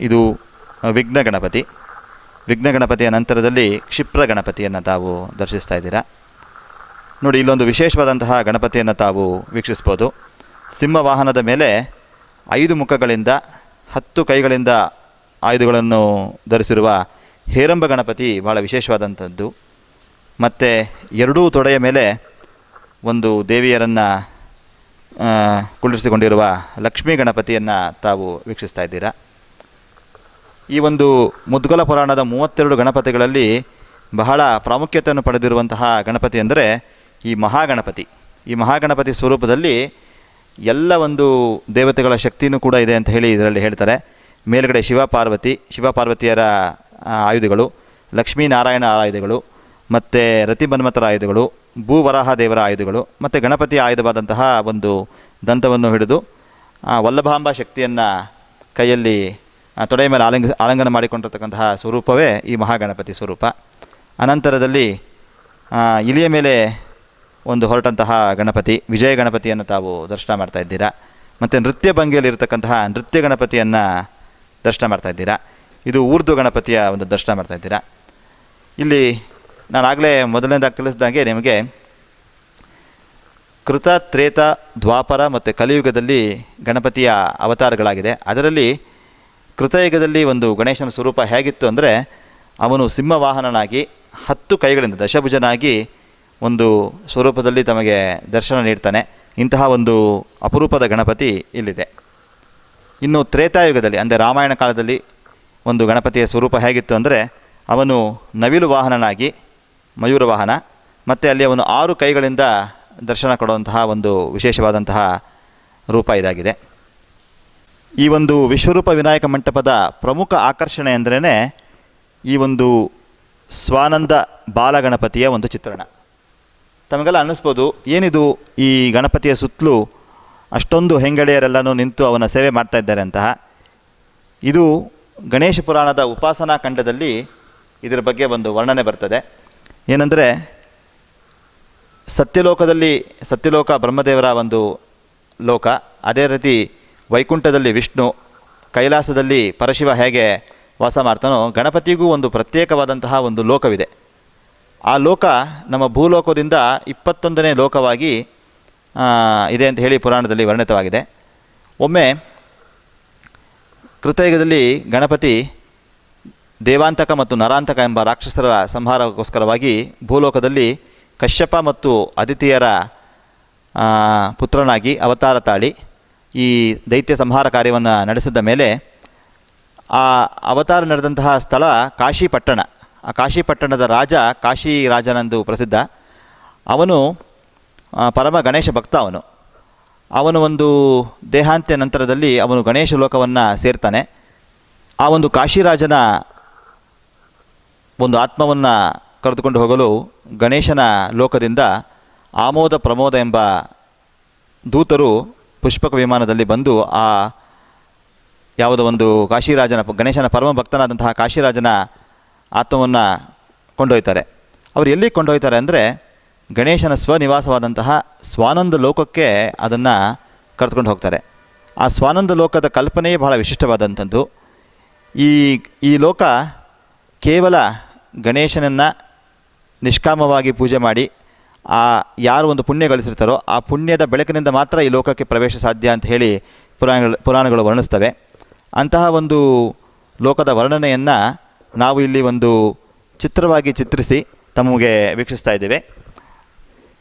ಇದು ವಿಘ್ನ ಗಣಪತಿಯ ನಂತರದಲ್ಲಿ ಕ್ಷಿಪ್ರ ಗಣಪತಿಯನ್ನು ತಾವು ದರ್ಶಿಸ್ತಾ ಇದ್ದೀರಾ. ನೋಡಿ, ಇಲ್ಲೊಂದು ವಿಶೇಷವಾದಂತಹ ಗಣಪತಿಯನ್ನು ತಾವು ವೀಕ್ಷಿಸ್ಬೋದು. ಸಿಂಹ ವಾಹನದ ಮೇಲೆ 5 ಮುಖಗಳಿಂದ 10 ಕೈಗಳಿಂದ ಆಯುಧಗಳನ್ನು ಧರಿಸಿರುವ ಹೇರಂಬ ಗಣಪತಿ ಭಾಳ ವಿಶೇಷವಾದಂಥದ್ದು. ಮತ್ತು 2 ತೊಡೆಯ ಮೇಲೆ ಒಂದು ದೇವಿಯರನ್ನು ಕುಳ್ಳಿರಿಸಿಕೊಂಡಿರುವ ಲಕ್ಷ್ಮೀ ಗಣಪತಿಯನ್ನು ತಾವು ವೀಕ್ಷಿಸ್ತಾ ಇದ್ದೀರಾ. ಈ ಒಂದು ಮುದ್ಗಲ ಪುರಾಣದ 32 ಗಣಪತಿಗಳಲ್ಲಿ ಬಹಳ ಪ್ರಾಮುಖ್ಯತೆಯನ್ನು ಪಡೆದಿರುವಂತಹ ಗಣಪತಿ ಅಂದರೆ ಈ ಮಹಾಗಣಪತಿ ಸ್ವರೂಪದಲ್ಲಿ ಎಲ್ಲ ಒಂದು ದೇವತೆಗಳ ಶಕ್ತಿಯೂ ಕೂಡ ಇದೆ ಅಂತ ಹೇಳಿ ಇದರಲ್ಲಿ ಹೇಳ್ತಾರೆ. ಮೇಲುಗಡೆ ಶಿವಪಾರ್ವತಿಯರ ಆಯುಧಗಳು, ಲಕ್ಷ್ಮೀನಾರಾಯಣ ಆಯುಧಗಳು, ಮತ್ತು ರತಿಮನ್ಮಥರ ಆಯುಧಗಳು, ಭೂವರಾಹ ದೇವರ ಆಯುಧಗಳು, ಮತ್ತು ಗಣಪತಿಯ ಆಯುಧವಾದಂತಹ ಒಂದು ದಂತವನ್ನು ಹಿಡಿದು ವಲ್ಲಭಾಂಬ ಶಕ್ತಿಯನ್ನು ಕೈಯಲ್ಲಿ ತೊಡೆಯ ಮೇಲೆ ಆಲಿಂಗನ ಮಾಡಿಕೊಂಡಿರ್ತಕ್ಕಂತಹ ಸ್ವರೂಪವೇ ಈ ಮಹಾಗಣಪತಿ ಸ್ವರೂಪ. ಅನಂತರದಲ್ಲಿ ಇಲಿಯ ಮೇಲೆ ಒಂದು ಹೊರಟಂತಹ ಗಣಪತಿ, ವಿಜಯ ಗಣಪತಿಯನ್ನು ತಾವು ದರ್ಶನ ಮಾಡ್ತಾ ಇದ್ದೀರಾ. ಮತ್ತು ನೃತ್ಯ ಭಂಗಿಯಲ್ಲಿರ್ತಕ್ಕಂತಹ ನೃತ್ಯ ಗಣಪತಿಯನ್ನು ದರ್ಶನ ಮಾಡ್ತಾ ಇದ್ದೀರಾ. ಇದು ಊರ್ಧ್ವ ಗಣಪತಿಯ ಒಂದು ದರ್ಶನ ಮಾಡ್ತಾ ಇದ್ದೀರಾ. ಇಲ್ಲಿ ನಾನು ಆಗಲೇ ಮೊದಲನೇದಾಗಿ ತಿಳಿಸಿದಂಗೆ ನಿಮಗೆ ಕೃತ, ತ್ರೇತ, ದ್ವಾಪರ ಮತ್ತು ಕಲಿಯುಗದಲ್ಲಿ ಗಣಪತಿಯ ಅವತಾರಗಳಾಗಿದೆ. ಅದರಲ್ಲಿ ಕೃತಯುಗದಲ್ಲಿ ಒಂದು ಗಣೇಶನ ಸ್ವರೂಪ ಹೇಗಿತ್ತು ಅಂದರೆ, ಅವನು ಸಿಂಹವಾಹನನಾಗಿ 10 ಕೈಗಳಿಂದ ದಶಭುಜನಾಗಿ ಒಂದು ಸ್ವರೂಪದಲ್ಲಿ ತಮಗೆ ದರ್ಶನ ನೀಡ್ತಾನೆ. ಇಂತಹ ಒಂದು ಅಪರೂಪದ ಗಣಪತಿ ಇಲ್ಲಿದೆ. ಇನ್ನು ತ್ರೇತಾಯುಗದಲ್ಲಿ ಅಂದರೆ ರಾಮಾಯಣ ಕಾಲದಲ್ಲಿ ಒಂದು ಗಣಪತಿಯ ಸ್ವರೂಪ ಹೇಗಿತ್ತು ಅಂದರೆ, ಅವನು ನವಿಲು ವಾಹನನಾಗಿ ಮಯೂರ ವಾಹನ, ಮತ್ತು ಅಲ್ಲಿ ಅವನು 6 ಕೈಗಳಿಂದ ದರ್ಶನ ಕೊಡುವಂತಹ ಒಂದು ವಿಶೇಷವಾದಂತಹ ರೂಪ ಇದಾಗಿದೆ. ಈ ಒಂದು ವಿಶ್ವರೂಪ ವಿನಾಯಕ ಮಂಟಪದ ಪ್ರಮುಖ ಆಕರ್ಷಣೆ ಅಂದ್ರೇ ಈ ಒಂದು ಸ್ವಾನಂದ ಬಾಲಗಣಪತಿಯ ಒಂದು ಚಿತ್ರಣ. ತಮಗೆಲ್ಲ ಅನ್ನಿಸ್ಬೋದು, ಏನಿದು ಈ ಗಣಪತಿಯ ಸುತ್ತಲೂ ಅಷ್ಟೊಂದು ಹೆಂಗಳೆಯರೆಲ್ಲನೂ ನಿಂತು ಅವನ ಸೇವೆ ಮಾಡ್ತಾ ಇದ್ದಾರೆ ಅಂತಹ. ಇದು ಗಣೇಶ ಪುರಾಣದ ಉಪಾಸನಾ ಖಂಡದಲ್ಲಿ ಇದರ ಬಗ್ಗೆ ಒಂದು ವರ್ಣನೆ ಬರ್ತದೆ. ಏನಂದರೆ, ಸತ್ಯಲೋಕ ಬ್ರಹ್ಮದೇವರ ಒಂದು ಲೋಕ, ಅದೇ ರೀತಿ ವೈಕುಂಠದಲ್ಲಿ ವಿಷ್ಣು, ಕೈಲಾಸದಲ್ಲಿ ಪರಶಿವ ಹೇಗೆ ವಾಸ ಮಾಡ್ತಾನೋ, ಗಣಪತಿಗೂ ಒಂದು ಪ್ರತ್ಯೇಕವಾದಂತಹ ಒಂದು ಲೋಕವಿದೆ. ಆ ಲೋಕ ನಮ್ಮ ಭೂಲೋಕದಿಂದ 21ನೇ ಲೋಕವಾಗಿ ಇದೆ ಅಂತ ಹೇಳಿ ಪುರಾಣದಲ್ಲಿ ವರ್ಣಿತವಾಗಿದೆ. ಒಮ್ಮೆ ಕೃತಯುಗದಲ್ಲಿ ಗಣಪತಿ ದೇವಾಂತಕ ಮತ್ತು ನರಾಂತಕ ಎಂಬ ರಾಕ್ಷಸರ ಸಂಹಾರಕ್ಕೋಸ್ಕರವಾಗಿ ಭೂಲೋಕದಲ್ಲಿ ಕಶ್ಯಪ ಮತ್ತು ಅದಿತಿಯರ ಪುತ್ರನಾಗಿ ಅವತಾರ ತಾಳಿ ಈ ದೈತ್ಯ ಸಂಹಾರ ಕಾರ್ಯವನ್ನು ನಡೆಸಿದ ಮೇಲೆ ಆ ಅವತಾರ ನಡೆದಂತಹ ಸ್ಥಳ ಕಾಶಿಪಟ್ಟಣ. ಆ ಕಾಶಿಪಟ್ಟಣದ ರಾಜ ಕಾಶಿ ರಾಜನೆಂದು ಪ್ರಸಿದ್ಧ. ಅವನು ಪರಮ ಗಣೇಶ ಭಕ್ತ. ಅವನು ಒಂದು ದೇಹಾಂತ್ಯ ನಂತರದಲ್ಲಿ ಅವನು ಗಣೇಶ ಲೋಕವನ್ನು ಸೇರ್ತಾನೆ. ಆ ಒಂದು ಕಾಶಿರಾಜನ ಒಂದು ಆತ್ಮವನ್ನು ಕರೆದುಕೊಂಡು ಹೋಗಲು ಗಣೇಶನ ಲೋಕದಿಂದ ಆಮೋದ ಪ್ರಮೋದ ಎಂಬ ದೂತರು ಪುಷ್ಪಕ ವಿಮಾನದಲ್ಲಿ ಬಂದು ಆ ಯಾವುದೋ ಒಂದು ಕಾಶಿರಾಜನ ಗಣೇಶನ ಪರಮ ಭಕ್ತನಾದಂತಹ ಕಾಶಿರಾಜನ ಆತ್ಮವನ್ನು ಕೊಂಡೊಯ್ತಾರೆ. ಅವರು ಎಲ್ಲಿಗೆ ಕೊಂಡೊಯ್ತಾರೆ ಅಂದರೆ ಗಣೇಶನ ಸ್ವನಿವಾಸವಾದಂತಹ ಸ್ವಾನಂದ ಲೋಕಕ್ಕೆ ಅದನ್ನು ಕರೆದುಕೊಂಡು ಹೋಗ್ತಾರೆ. ಆ ಸ್ವಾನಂದ ಲೋಕದ ಕಲ್ಪನೆಯೇ ಬಹಳ ವಿಶಿಷ್ಟವಾದಂಥದ್ದು. ಈ ಲೋಕ ಕೇವಲ ಗಣೇಶನನ್ನು ನಿಷ್ಕಾಮವಾಗಿ ಪೂಜೆ ಮಾಡಿ ಯಾರು ಒಂದು ಪುಣ್ಯ ಗಳಿಸಿರ್ತಾರೋ ಆ ಪುಣ್ಯದ ಬೆಳಕಿನಿಂದ ಮಾತ್ರ ಈ ಲೋಕಕ್ಕೆ ಪ್ರವೇಶ ಸಾಧ್ಯ ಅಂತ ಹೇಳಿ ಪುರಾಣಗಳು ವರ್ಣಿಸ್ತವೆ. ಅಂತಹ ಒಂದು ಲೋಕದ ವರ್ಣನೆಯನ್ನು ನಾವು ಇಲ್ಲಿ ಒಂದು ಚಿತ್ರವಾಗಿ ಚಿತ್ರಿಸಿ ತಮಗೆ ವೀಕ್ಷಿಸ್ತಾ ಇದ್ದೇವೆ.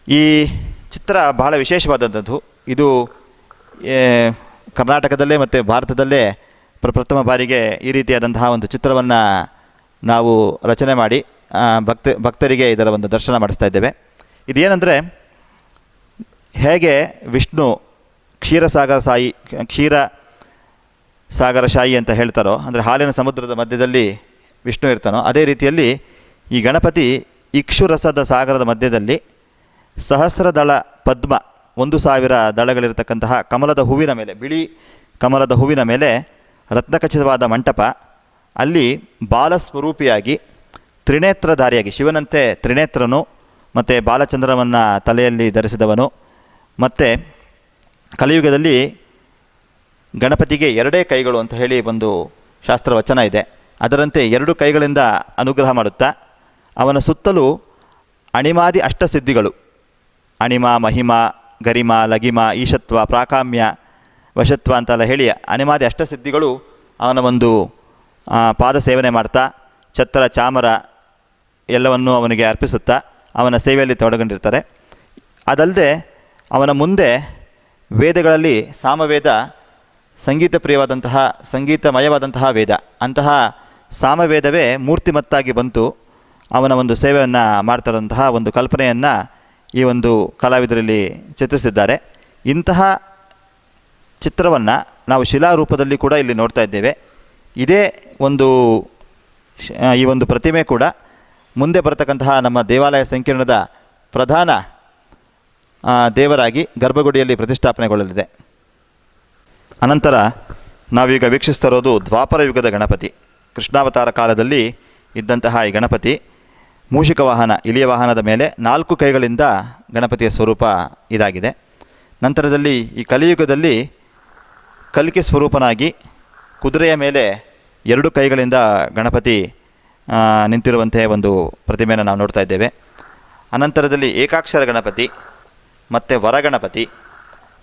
ಈ ಚಿತ್ರ ಬಹಳ ವಿಶೇಷವಾದಂಥದ್ದು. ಇದು ಕರ್ನಾಟಕದಲ್ಲೇ ಮತ್ತು ಭಾರತದಲ್ಲೇ ಪ್ರಥಮ ಬಾರಿಗೆ ಈ ರೀತಿಯಾದಂತಹ ಒಂದು ಚಿತ್ರವನ್ನು ನಾವು ರಚನೆ ಮಾಡಿ ಭಕ್ತರಿಗೆ ಇದರ ಒಂದು ದರ್ಶನ ಮಾಡಿಸ್ತಾ ಇದ್ದೇವೆ. ಇದೇನೆಂದರೆ, ಹೇಗೆ ವಿಷ್ಣು ಕ್ಷೀರಸಾಗರಶಾಹಿ ಅಂತ ಹೇಳ್ತಾರೋ, ಅಂದರೆ ಹಾಲಿನ ಸಮುದ್ರದ ಮಧ್ಯದಲ್ಲಿ ವಿಷ್ಣು ಇರ್ತಾನೋ, ಅದೇ ರೀತಿಯಲ್ಲಿ ಈ ಗಣಪತಿ ಇಕ್ಷುರಸದ ಸಾಗರದ ಮಧ್ಯದಲ್ಲಿ ಸಹಸ್ರದಳ ಪದ್ಮ 1000 ದಳಗಳಿರತಕ್ಕಂತಹ ಕಮಲದ ಹೂವಿನ ಮೇಲೆ, ಬಿಳಿ ಕಮಲದ ಹೂವಿನ ಮೇಲೆ ರತ್ನಖಚಿತವಾದ ಮಂಟಪ, ಅಲ್ಲಿ ಬಾಲಸ್ವರೂಪಿಯಾಗಿ ತ್ರಿನೇತ್ರಧಾರಿಯಾಗಿ, ಶಿವನಂತೆ ತ್ರಿನೇತ್ರನು ಮತ್ತು ಬಾಲಚಂದ್ರವನ್ನು ತಲೆಯಲ್ಲಿ ಧರಿಸಿದವನು. ಮತ್ತು ಕಲಿಯುಗದಲ್ಲಿ ಗಣಪತಿಗೆ 2 ಕೈಗಳು ಅಂತ ಹೇಳಿ ಒಂದು ಶಾಸ್ತ್ರವಚನ ಇದೆ. ಅದರಂತೆ 2 ಕೈಗಳಿಂದ ಅನುಗ್ರಹ ಮಾಡುತ್ತಾ ಅವನ ಸುತ್ತಲೂ ಅಣಿಮಾದಿ ಅಷ್ಟಸಿದ್ಧಿಗಳು, ಅಣಿಮ, ಮಹಿಮ, ಗರಿಮ, ಲಗಿಮ, ಈಶತ್ವ, ಪ್ರಾಕಾಮ್ಯ, ವಶತ್ವ ಅಂತೆಲ್ಲ ಹೇಳಿ ಅಣಿಮಾದಿ ಅಷ್ಟಸಿದ್ಧಿಗಳು ಅವನ ಒಂದು ಪಾದ ಸೇವನೆ ಮಾಡ್ತಾ ಛತ್ರ ಚಾಮರ ಎಲ್ಲವನ್ನೂ ಅವನಿಗೆ ಅರ್ಪಿಸುತ್ತಾ ಅವನ ಸೇವೆಯಲ್ಲಿ ತೊಡಗೊಂಡಿರ್ತಾರೆ. ಅದಲ್ಲದೆ ಅವನ ಮುಂದೆ ವೇದಗಳಲ್ಲಿ ಸಾಮವೇದ ಸಂಗೀತ ಪ್ರಿಯವಾದಂತಹ ಸಂಗೀತಮಯವಾದಂತಹ ವೇದ, ಅಂತಹ ಸಾಮವೇದವೇ ಮೂರ್ತಿಮತ್ತಾಗಿ ಬಂತು ಅವನ ಒಂದು ಸೇವೆಯನ್ನು ಮಾಡ್ತಾರಂತಹ ಒಂದು ಕಲ್ಪನೆಯನ್ನು ಈ ಒಂದು ಕಲಾವಿದರಲ್ಲಿ ಚಿತ್ರಿಸಿದ್ದಾರೆ. ಇಂತಹ ಚಿತ್ರವನ್ನು ನಾವು ಶಿಲಾರೂಪದಲ್ಲಿ ಕೂಡ ಇಲ್ಲಿ ನೋಡ್ತಾ ಇದ್ದೇವೆ. ಇದೇ ಒಂದು ಈ ಒಂದು ಪ್ರತಿಮೆ ಕೂಡ ಮುಂದೆ ಬರತಕ್ಕಂತಹ ನಮ್ಮ ದೇವಾಲಯ ಸಂಕೀರ್ಣದ ಪ್ರಧಾನ ದೇವರಾಗಿ ಗರ್ಭಗುಡಿಯಲ್ಲಿ ಪ್ರತಿಷ್ಠಾಪನೆಗೊಳ್ಳಲಿದೆ. ಅನಂತರ ನಾವೀಗ ವೀಕ್ಷಿಸ್ತಾ ಇರೋದು ದ್ವಾಪರ ಯುಗದ ಗಣಪತಿ. ಕೃಷ್ಣಾವತಾರ ಕಾಲದಲ್ಲಿ ಇದ್ದಂತಹ ಈ ಗಣಪತಿ ಮೂಷಿಕ ವಾಹನ, ಇಲಿಯ ವಾಹನದ ಮೇಲೆ 4 ಕೈಗಳಿಂದ ಗಣಪತಿಯ ಸ್ವರೂಪ ಇದಾಗಿದೆ. ನಂತರದಲ್ಲಿ ಈ ಕಲಿಯುಗದಲ್ಲಿ ಕಲ್ಕಿ ಸ್ವರೂಪನಾಗಿ ಕುದುರೆಯ ಮೇಲೆ 2 ಕೈಗಳಿಂದ ಗಣಪತಿ ನಿಂತಿರುವಂತೆ ಒಂದು ಪ್ರತಿಮೆಯನ್ನು ನಾವು ನೋಡ್ತಾ ಇದ್ದೇವೆ. ಅನಂತರದಲ್ಲಿ ಏಕಾಕ್ಷರ ಗಣಪತಿ ಮತ್ತು ವರಗಣಪತಿ,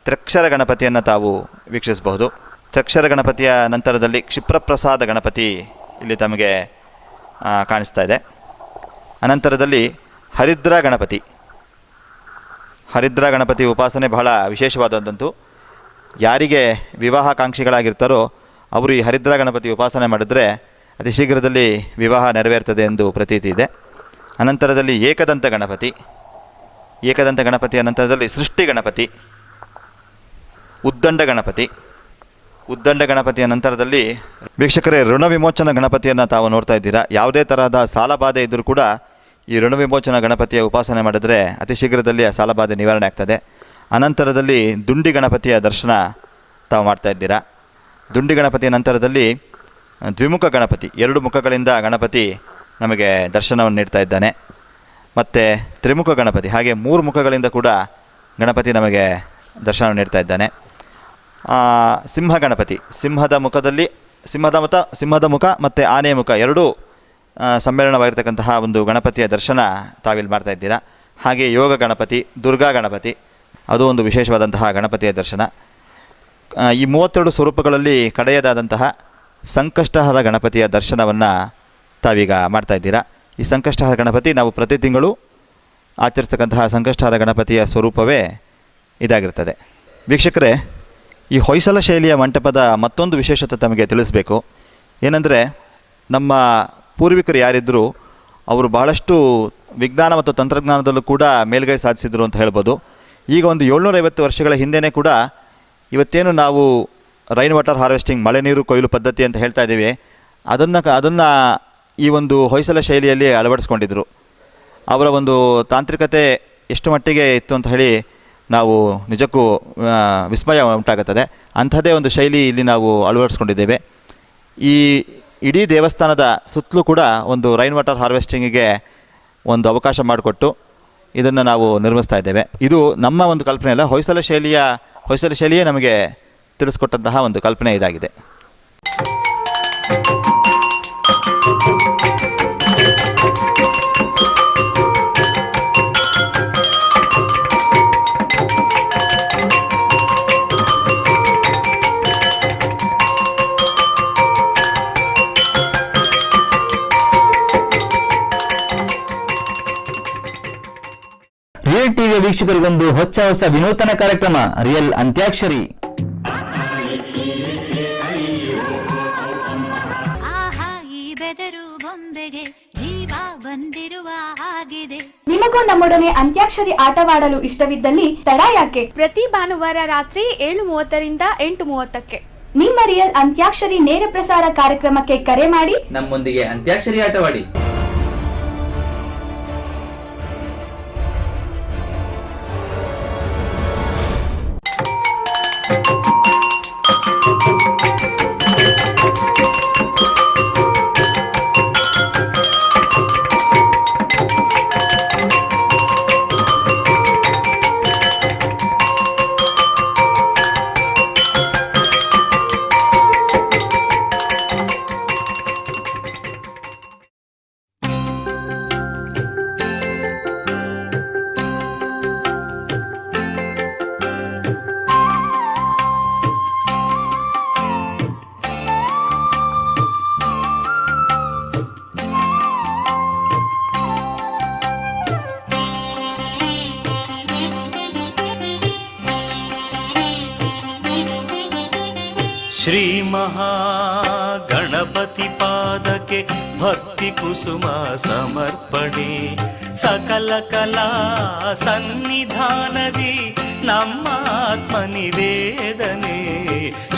ತ್ರಿಕ್ಷರ ಗಣಪತಿಯನ್ನು ತಾವು ವೀಕ್ಷಿಸಬಹುದು. ತ್ರಿಕ್ಷರ ಗಣಪತಿಯ ನಂತರದಲ್ಲಿ ಕ್ಷಿಪ್ರಪ್ರಸಾದ ಗಣಪತಿ ಇಲ್ಲಿ ತಮಗೆ ಕಾಣಿಸ್ತಾ ಇದೆ. ಅನಂತರದಲ್ಲಿ ಹರಿದ್ರ ಗಣಪತಿ. ಹರಿದ್ರ ಗಣಪತಿ ಉಪಾಸನೆ ಬಹಳ ವಿಶೇಷವಾದಂಥದ್ದು. ಯಾರಿಗೆ ವಿವಾಹಾಕಾಂಕ್ಷಿಗಳಾಗಿರ್ತಾರೋ ಅವರು ಈ ಹರಿದ್ರ ಗಣಪತಿ ಉಪಾಸನೆ ಮಾಡಿದ್ರೆ ಅತಿ ಶೀಘ್ರದಲ್ಲಿ ವಿವಾಹ ನೆರವೇರ್ತದೆ ಎಂದು ಪ್ರತೀತಿ ಇದೆ. ಅನಂತರದಲ್ಲಿ ಏಕದಂತ ಗಣಪತಿ. ಏಕದಂತ ಗಣಪತಿಯ ನಂತರದಲ್ಲಿ ಸೃಷ್ಟಿ ಗಣಪತಿ, ಉದ್ದಂಡ ಗಣಪತಿ. ಉದ್ದಂಡ ಗಣಪತಿಯ ನಂತರದಲ್ಲಿ ವೀಕ್ಷಕರೇ ಋಣ ವಿಮೋಚನ ಗಣಪತಿಯನ್ನು ತಾವು ನೋಡ್ತಾ ಇದ್ದೀರಾ. ಯಾವುದೇ ತರಹದ ಸಾಲಬಾಧೆ ಇದ್ದರೂ ಕೂಡ ಈ ಋಣ ವಿಮೋಚನ ಗಣಪತಿಯ ಉಪಾಸನೆ ಮಾಡಿದ್ರೆ ಅತಿ ಶೀಘ್ರದಲ್ಲಿ ಆ ಸಾಲಬಾಧೆ ನಿವಾರಣೆ ಆಗ್ತದೆ. ಅನಂತರದಲ್ಲಿ ದುಂಡಿ ಗಣಪತಿಯ ದರ್ಶನ ತಾವು ಮಾಡ್ತಾ ಇದ್ದೀರಾ. ದುಂಡಿ ಗಣಪತಿಯ ನಂತರದಲ್ಲಿ ದ್ವಿಮುಖ ಗಣಪತಿ, 2 ಮುಖಗಳಿಂದ ಗಣಪತಿ ನಮಗೆ ದರ್ಶನವನ್ನು ನೀಡ್ತಾ ಇದ್ದಾನೆ. ಮತ್ತು ತ್ರಿಮುಖ ಗಣಪತಿ, ಹಾಗೆ 3 ಮುಖಗಳಿಂದ ಕೂಡ ಗಣಪತಿ ನಮಗೆ ದರ್ಶನ ನೀಡ್ತಾ ಇದ್ದಾನೆ. ಸಿಂಹ ಗಣಪತಿ, ಸಿಂಹದ ಮುಖ ಮತ್ತು ಆನೆಯ ಮುಖ 2 ಸಮ್ಮೇಳನವಾಗಿರ್ತಕ್ಕಂತಹ ಒಂದು ಗಣಪತಿಯ ದರ್ಶನ ತಾವಿಲ್ಲಿ ಮಾಡ್ತಾ ಇದ್ದೀರಾ. ಹಾಗೆ ಯೋಗ ಗಣಪತಿ, ದುರ್ಗಾ ಗಣಪತಿ, ಅದು ಒಂದು ವಿಶೇಷವಾದಂತಹ ಗಣಪತಿಯ ದರ್ಶನ. ಈ 32 ಸ್ವರೂಪಗಳಲ್ಲಿ ಕಡೆಯದಾದಂತಹ ಸಂಕಷ್ಟಹರ ಗಣಪತಿಯ ದರ್ಶನವನ್ನು ತಾವೀಗ ಮಾಡ್ತಾ ಇದ್ದೀರಾ. ಈ ಸಂಕಷ್ಟಹರ ಗಣಪತಿ ನಾವು ಪ್ರತಿ ತಿಂಗಳು ಆಚರಿಸ್ತಕ್ಕಂತಹ ಸಂಕಷ್ಟಹರ ಗಣಪತಿಯ ಸ್ವರೂಪವೇ ಇದಾಗಿರ್ತದೆ. ವೀಕ್ಷಕರೇ, ಈ ಹೊಯ್ಸಳ ಶೈಲಿಯ ಮಂಟಪದ ಮತ್ತೊಂದು ವಿಶೇಷತೆ ತಮಗೆ ತಿಳಿಸಬೇಕು. ಏನೆಂದರೆ, ನಮ್ಮ ಪೂರ್ವಿಕರು ಯಾರಿದ್ದರೂ ಅವರು ಬಹಳಷ್ಟು ವಿಜ್ಞಾನ ಮತ್ತು ತಂತ್ರಜ್ಞಾನದಲ್ಲೂ ಕೂಡ ಮೇಲುಗೈ ಸಾಧಿಸಿದರು ಅಂತ ಹೇಳ್ಬೋದು. ಈಗ ಒಂದು 750 ವರ್ಷಗಳ ಹಿಂದೆಯೇ ಕೂಡ ಇವತ್ತೇನು ನಾವು ರೈನ್ ವಾಟರ್ ಹಾರ್ವೆಸ್ಟಿಂಗ್, ಮಳೆ ನೀರು ಕೊಯ್ಲು ಪದ್ಧತಿ ಅಂತ ಹೇಳ್ತಾ ಇದ್ದೀವಿ, ಅದನ್ನು ಈ ಒಂದು ಹೊಯ್ಸಳ ಶೈಲಿಯಲ್ಲಿ ಅಳವಡಿಸ್ಕೊಂಡಿದ್ರು. ಅವರ ಒಂದು ತಾಂತ್ರಿಕತೆ ಎಷ್ಟು ಮಟ್ಟಿಗೆ ಇತ್ತು ಅಂತ ಹೇಳಿ ನಾವು ನಿಜಕ್ಕೂ ವಿಸ್ಮಯ ಉಂಟಾಗುತ್ತದೆ. ಅಂಥದ್ದೇ ಒಂದು ಶೈಲಿ ಇಲ್ಲಿ ನಾವು ಅಳವಡಿಸ್ಕೊಂಡಿದ್ದೇವೆ. ಈ ಇಡೀ ದೇವಸ್ಥಾನದ ಸುತ್ತಲೂ ಕೂಡ ಒಂದು ರೈನ್ ವಾಟರ್ ಹಾರ್ವೆಸ್ಟಿಂಗಿಗೆ ಒಂದು ಅವಕಾಶ ಮಾಡಿಕೊಟ್ಟು ಇದನ್ನು ನಾವು ನಿರ್ಮಿಸ್ತಾ ಇದ್ದೇವೆ. ಇದು ನಮ್ಮ ಒಂದು ಕಲ್ಪನೆ ಅಲ್ಲ, ಹೊಯ್ಸಳ ಶೈಲಿಯೇ ನಮಗೆ ತಿಳಿಸ್ಕೊಟ್ಟಂತಹ ಒಂದು ಕಲ್ಪನೆ ಇದಾಗಿದೆ. ರಿಯಲ್ ಟಿವಿಯ ವೀಕ್ಷಕರಿಗೊಂದು ಹೊಸ ವಿನೂತನ ಕಾರ್ಯಕ್ರಮ ರಿಯಲ್ ಅಂತ್ಯಾಕ್ಷರಿ. ನಿಮಗೂ ನಮ್ಮೊಡನೆ ಅಂತ್ಯಾಕ್ಷರಿ ಆಟವಾಡಲು ಇಷ್ಟವಿದ್ದಲ್ಲಿ ತಡ ಯಾಕೆ? ಪ್ರತಿ ಭಾನುವಾರ ರಾತ್ರಿ 7:30ರಿಂದ 8:30ಕ್ಕೆ ನಿಮ್ಮ ರಿಯಲ್ ಅಂತ್ಯಾಕ್ಷರಿ ನೇರ ಪ್ರಸಾರ ಕಾರ್ಯಕ್ರಮಕ್ಕೆ ಕರೆ ಮಾಡಿ ನಮ್ಮೊಂದಿಗೆ ಅಂತ್ಯಾಕ್ಷರಿ ಆಟವಾಡಿ. ಶ್ರೀ ಮಹಾಗಣಪತಿ ಪಾದಕ್ಕೆ ಭಕ್ತಿ ಕುಸುಮ ಸಮರ್ಪಣೆ. ಸಕಲ ಕಲಾ ಸನ್ನಿಧಾನದಿ ನಮ್ಮ ಆತ್ಮ ನಿವೇದನೆ.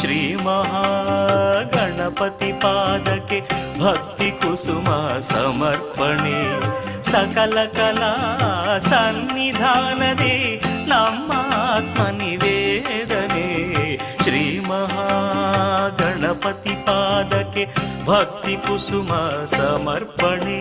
ಶ್ರೀ ಮಹಾಗಣಪತಿ ಪಾದಕ್ಕೆ ಭಕ್ತಿ ಕುಸುಮ ಸಮರ್ಪಣೆ. ಸಕಲ ಕಲಾ ಸನ್ನಿಧಾನದಿ ನಮ್ಮ ಆತ್ಮ ನಿವೇದನೆ. ಶ್ರೀ ಮಹಾಗಣಪತಿ ಪಾದಕ್ಕೆ ಭಕ್ತಿ ಕುಸುಮ ಸಮರ್ಪಣೆ.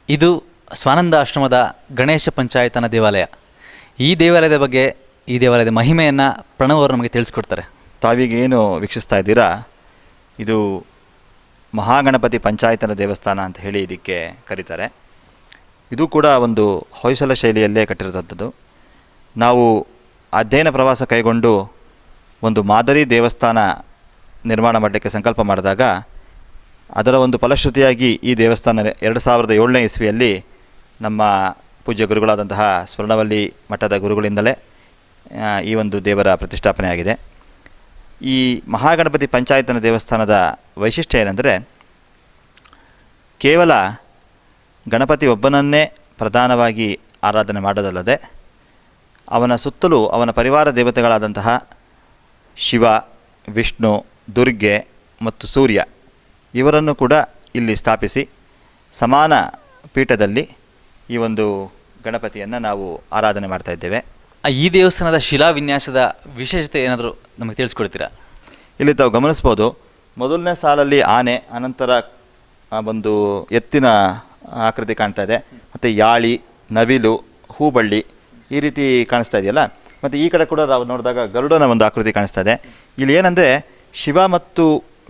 ಇದು ಸ್ವಾನಂದ ಆಶ್ರಮದ ಗಣೇಶ ಪಂಚಾಯತನ ದೇವಾಲಯ. ಈ ದೇವಾಲಯದ ಬಗ್ಗೆ, ಈ ದೇವಾಲಯದ ಮಹಿಮೆಯನ್ನು ಪ್ರಣವ್ ಅವರು ನಮಗೆ ತಿಳಿಸ್ಕೊಡ್ತಾರೆ. ತಾವೀಗ ಏನು ವೀಕ್ಷಿಸ್ತಾ ಇದ್ದೀರಾ, ಇದು ಮಹಾಗಣಪತಿ ಪಂಚಾಯತನ ದೇವಸ್ಥಾನ ಅಂತ ಹೇಳಿ ಇದಕ್ಕೆ ಕರೀತಾರೆ. ಇದು ಕೂಡ ಒಂದು ಹೊಯ್ಸಳ ಶೈಲಿಯಲ್ಲೇ ಕಟ್ಟಿರೋದಂಥದ್ದು. ನಾವು ಅಧ್ಯಯನ ಪ್ರವಾಸ ಕೈಗೊಂಡು ಒಂದು ಮಾದರಿ ದೇವಸ್ಥಾನ ನಿರ್ಮಾಣ ಮಾಡಲಿಕ್ಕೆ ಸಂಕಲ್ಪ ಮಾಡಿದಾಗ ಅದರ ಒಂದು ಫಲಶ್ರುತಿಯಾಗಿ ಈ ದೇವಸ್ಥಾನ 2007ನೇ ಇಸ್ವಿಯಲ್ಲಿ ನಮ್ಮ ಪೂಜ್ಯ ಗುರುಗಳಾದಂತಹ ಸ್ವರ್ಣವಲ್ಲಿ ಮಠದ ಗುರುಗಳಿಂದಲೇ ಈ ಒಂದು ದೇವರ ಪ್ರತಿಷ್ಠಾಪನೆ ಆಗಿದೆ. ಈ ಮಹಾಗಣಪತಿ ಪಂಚಾಯತನ ದೇವಸ್ಥಾನದ ವೈಶಿಷ್ಟ್ಯ ಏನೆಂದರೆ, ಕೇವಲ ಗಣಪತಿ ಒಬ್ಬನನ್ನೇ ಪ್ರಧಾನವಾಗಿ ಆರಾಧನೆ ಮಾಡೋದಲ್ಲದೆ ಅವನ ಸುತ್ತಲೂ ಅವನ ಪರಿವಾರ ದೇವತೆಗಳಾದಂತಹ ಶಿವ, ವಿಷ್ಣು, ದುರ್ಗೆ ಮತ್ತು ಸೂರ್ಯ ಇವರನ್ನು ಕೂಡ ಇಲ್ಲಿ ಸ್ಥಾಪಿಸಿ ಸಮಾನ ಪೀಠದಲ್ಲಿ ಈ ಒಂದು ಗಣಪತಿಯನ್ನು ನಾವು ಆರಾಧನೆ ಮಾಡ್ತಾ ಇದ್ದೇವೆ. ಈ ದೇವಸ್ಥಾನದ ಶಿಲಾವಿನ್ಯಾಸದ ವಿಶೇಷತೆ ಏನಾದರೂ ನಮಗೆ ತಿಳಿಸ್ಕೊಡ್ತೀರಾ? ಇಲ್ಲಿ ತಾವು ಗಮನಿಸ್ಬೋದು, ಮೊದಲನೇ ಸಾಲಲ್ಲಿ ಆನೆ, ಅನಂತರ ಒಂದು ಎತ್ತಿನ ಆಕೃತಿ ಕಾಣ್ತಾ ಇದೆ, ಮತ್ತು ಯಾಳಿ, ನವಿಲು, ಹೂಬಳ್ಳಿ ಈ ರೀತಿ ಕಾಣಿಸ್ತಾ ಇದೆಯಲ್ಲ. ಮತ್ತು ಈ ಕಡೆ ಕೂಡ ನಾವು ನೋಡಿದಾಗ ಗರುಡನ ಒಂದು ಆಕೃತಿ ಕಾಣಿಸ್ತಾ ಇದೆ. ಇಲ್ಲಿ ಏನಂದರೆ, ಶಿವ ಮತ್ತು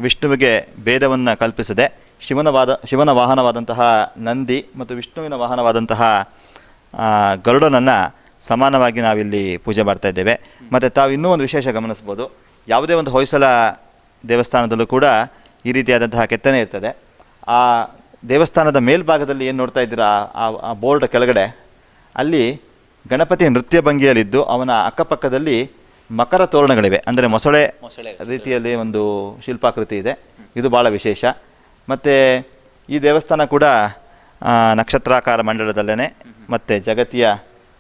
ವಿಷ್ಣುವಿಗೆ ಭೇದವನ್ನು ಕಲ್ಪಿಸದೆ ಶಿವನ ವಾಹನವಾದಂತಹ ನಂದಿ ಮತ್ತು ವಿಷ್ಣುವಿನ ವಾಹನವಾದಂತಹ ಗರುಡನನ್ನು ಸಮಾನವಾಗಿ ನಾವಿಲ್ಲಿ ಪೂಜೆ ಮಾಡ್ತಾ ಇದ್ದೇವೆ. ಮತ್ತು ತಾವು ಇನ್ನೂ ಒಂದು ವಿಶೇಷ ಗಮನಿಸ್ಬೋದು, ಯಾವುದೇ ಒಂದು ಹೊಯ್ಸಳ ದೇವಸ್ಥಾನದಲ್ಲೂ ಕೂಡ ಈ ರೀತಿಯಾದಂತಹ ಕೆತ್ತನೆ ಇರ್ತದೆ. ಆ ದೇವಸ್ಥಾನದ ಮೇಲ್ಭಾಗದಲ್ಲಿ ಏನು ನೋಡ್ತಾ ಇದ್ದೀರಾ, ಆ ಬೋರ್ಡ್ ಕೆಳಗಡೆ ಅಲ್ಲಿ ಗಣಪತಿ ನೃತ್ಯ ಭಂಗಿಯಲ್ಲಿದ್ದು ಅವನ ಅಕ್ಕಪಕ್ಕದಲ್ಲಿ ಮಕರ ತೋರಣಗಳಿವೆ, ಅಂದರೆ ಮೊಸಳೆ ರೀತಿಯಲ್ಲಿ ಒಂದು ಶಿಲ್ಪಾಕೃತಿ ಇದೆ. ಇದು ಭಾಳ ವಿಶೇಷ. ಮತ್ತು ಈ ದೇವಸ್ಥಾನ ಕೂಡ ನಕ್ಷತ್ರಾಕಾರ ಮಂಡಲದಲ್ಲೇ ಮತ್ತು ಜಗತಿಯ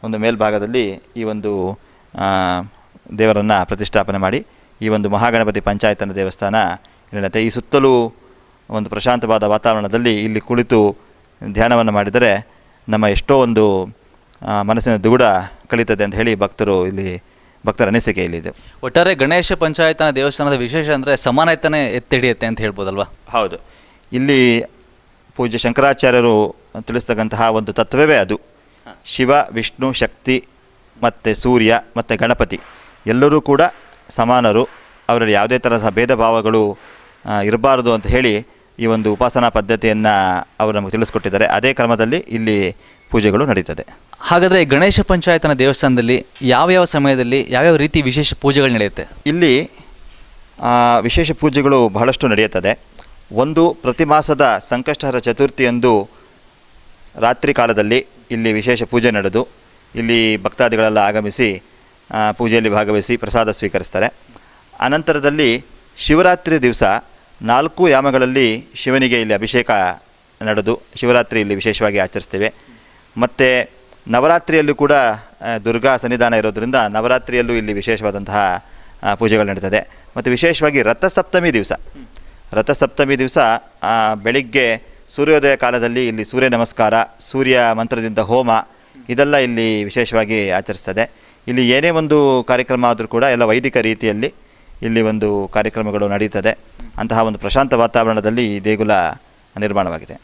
ಒಂದು ಮೇಲ್ಭಾಗದಲ್ಲಿ ಈ ಒಂದು ದೇವರನ್ನು ಪ್ರತಿಷ್ಠಾಪನೆ ಮಾಡಿ ಈ ಒಂದು ಮಹಾಗಣಪತಿ ಪಂಚಾಯತನ ದೇವಸ್ಥಾನ ನಡೆಯುತ್ತೆ. ಈ ಸುತ್ತಲೂ ಒಂದು ಪ್ರಶಾಂತವಾದ ವಾತಾವರಣದಲ್ಲಿ ಇಲ್ಲಿ ಕುಳಿತು ಧ್ಯಾನವನ್ನು ಮಾಡಿದರೆ ನಮ್ಮ ಎಷ್ಟೋ ಒಂದು ಮನಸ್ಸಿನ ದುಗುಡ ಕಳೀತದೆ ಅಂತ ಹೇಳಿ ಭಕ್ತರ ಅನಿಸಿಕೆ ಇಲ್ಲಿದೆ. ಒಟ್ಟಾರೆ ಗಣೇಶ ಪಂಚಾಯತನ ದೇವಸ್ಥಾನದ ವಿಶೇಷ ಅಂದರೆ ಸಮಾನತೆನೇ ಎತ್ತಿಡಿಯುತ್ತೆ ಅಂತ ಹೇಳ್ಬೋದಲ್ವಾ? ಹೌದು. ಇಲ್ಲಿ ಪೂಜ್ಯ ಶಂಕರಾಚಾರ್ಯರು ತಿಳಿಸ್ತಕ್ಕಂತಹ ಒಂದು ತತ್ವವೇ ಅದು. ಶಿವ, ವಿಷ್ಣು, ಶಕ್ತಿ ಮತ್ತು ಸೂರ್ಯ ಮತ್ತು ಗಣಪತಿ ಎಲ್ಲರೂ ಕೂಡ ಸಮಾನರು, ಅವರಲ್ಲಿ ಯಾವುದೇ ತರಹ ಭೇದ ಭಾವಗಳು ಇರಬಾರದು ಅಂತ ಹೇಳಿ ಈ ಒಂದು ಉಪಾಸನಾ ಪದ್ಧತಿಯನ್ನು ಅವರು ನಮಗೆ ತಿಳಿಸ್ಕೊಟ್ಟಿದ್ದಾರೆ. ಅದೇ ಕ್ರಮದಲ್ಲಿ ಇಲ್ಲಿ ಪೂಜೆಗಳು ನಡೀತದೆ. ಹಾಗಾದರೆ ಗಣೇಶ ಪಂಚಾಯತನ ದೇವಸ್ಥಾನದಲ್ಲಿ ಯಾವ್ಯಾವ ಸಮಯದಲ್ಲಿ ಯಾವ್ಯಾವ ರೀತಿ ವಿಶೇಷ ಪೂಜೆಗಳು ನಡೆಯುತ್ತೆ? ಇಲ್ಲಿ ವಿಶೇಷ ಪೂಜೆಗಳು ಬಹಳಷ್ಟು ನಡೆಯುತ್ತದೆ. ಒಂದು, ಪ್ರತಿ ಮಾಸದ ಸಂಕಷ್ಟಹರ ಚತುರ್ಥಿಯಂದು ರಾತ್ರಿ ಕಾಲದಲ್ಲಿ ಇಲ್ಲಿ ವಿಶೇಷ ಪೂಜೆ ನಡೆದು ಇಲ್ಲಿ ಭಕ್ತಾದಿಗಳೆಲ್ಲ ಆಗಮಿಸಿ ಪೂಜೆಯಲ್ಲಿ ಭಾಗವಹಿಸಿ ಪ್ರಸಾದ ಸ್ವೀಕರಿಸ್ತಾರೆ. ಅನಂತರದಲ್ಲಿ ಶಿವರಾತ್ರಿ ದಿವಸ 4 ಯಾಮಗಳಲ್ಲಿ ಶಿವನಿಗೆ ಇಲ್ಲಿ ಅಭಿಷೇಕ ನಡೆದು ಶಿವರಾತ್ರಿ ಇಲ್ಲಿ ವಿಶೇಷವಾಗಿ ಆಚರಿಸ್ತೇವೆ. ಮತ್ತು ನವರಾತ್ರಿಯಲ್ಲೂ ಕೂಡ ದುರ್ಗಾ ಸನ್ನಿಧಾನ ಇರೋದರಿಂದ ನವರಾತ್ರಿಯಲ್ಲೂ ಇಲ್ಲಿ ವಿಶೇಷವಾದಂತಹ ಪೂಜೆಗಳು ನಡೀತದೆ. ಮತ್ತು ವಿಶೇಷವಾಗಿ ರಥಸಪ್ತಮಿ ದಿವಸ ಬೆಳಿಗ್ಗೆ ಸೂರ್ಯೋದಯ ಕಾಲದಲ್ಲಿ ಇಲ್ಲಿ ಸೂರ್ಯ ನಮಸ್ಕಾರ, ಸೂರ್ಯ ಮಂತ್ರದಿಂದ ಹೋಮ ಇದೆಲ್ಲ ಇಲ್ಲಿ ವಿಶೇಷವಾಗಿ ಆಚರಿಸ್ತದೆ. ಇಲ್ಲಿ ಏನೇ ಒಂದು ಕಾರ್ಯಕ್ರಮ ಆದರೂ ಕೂಡ ಎಲ್ಲ ವೈದಿಕ ರೀತಿಯಲ್ಲಿ ಇಲ್ಲಿ ಒಂದು ಕಾರ್ಯಕ್ರಮಗಳು ನಡೀತದೆ. ಅಂತಹ ಒಂದು ಪ್ರಶಾಂತ ವಾತಾವರಣದಲ್ಲಿ ಈ ದೇಗುಲ ನಿರ್ಮಾಣವಾಗಿದೆ.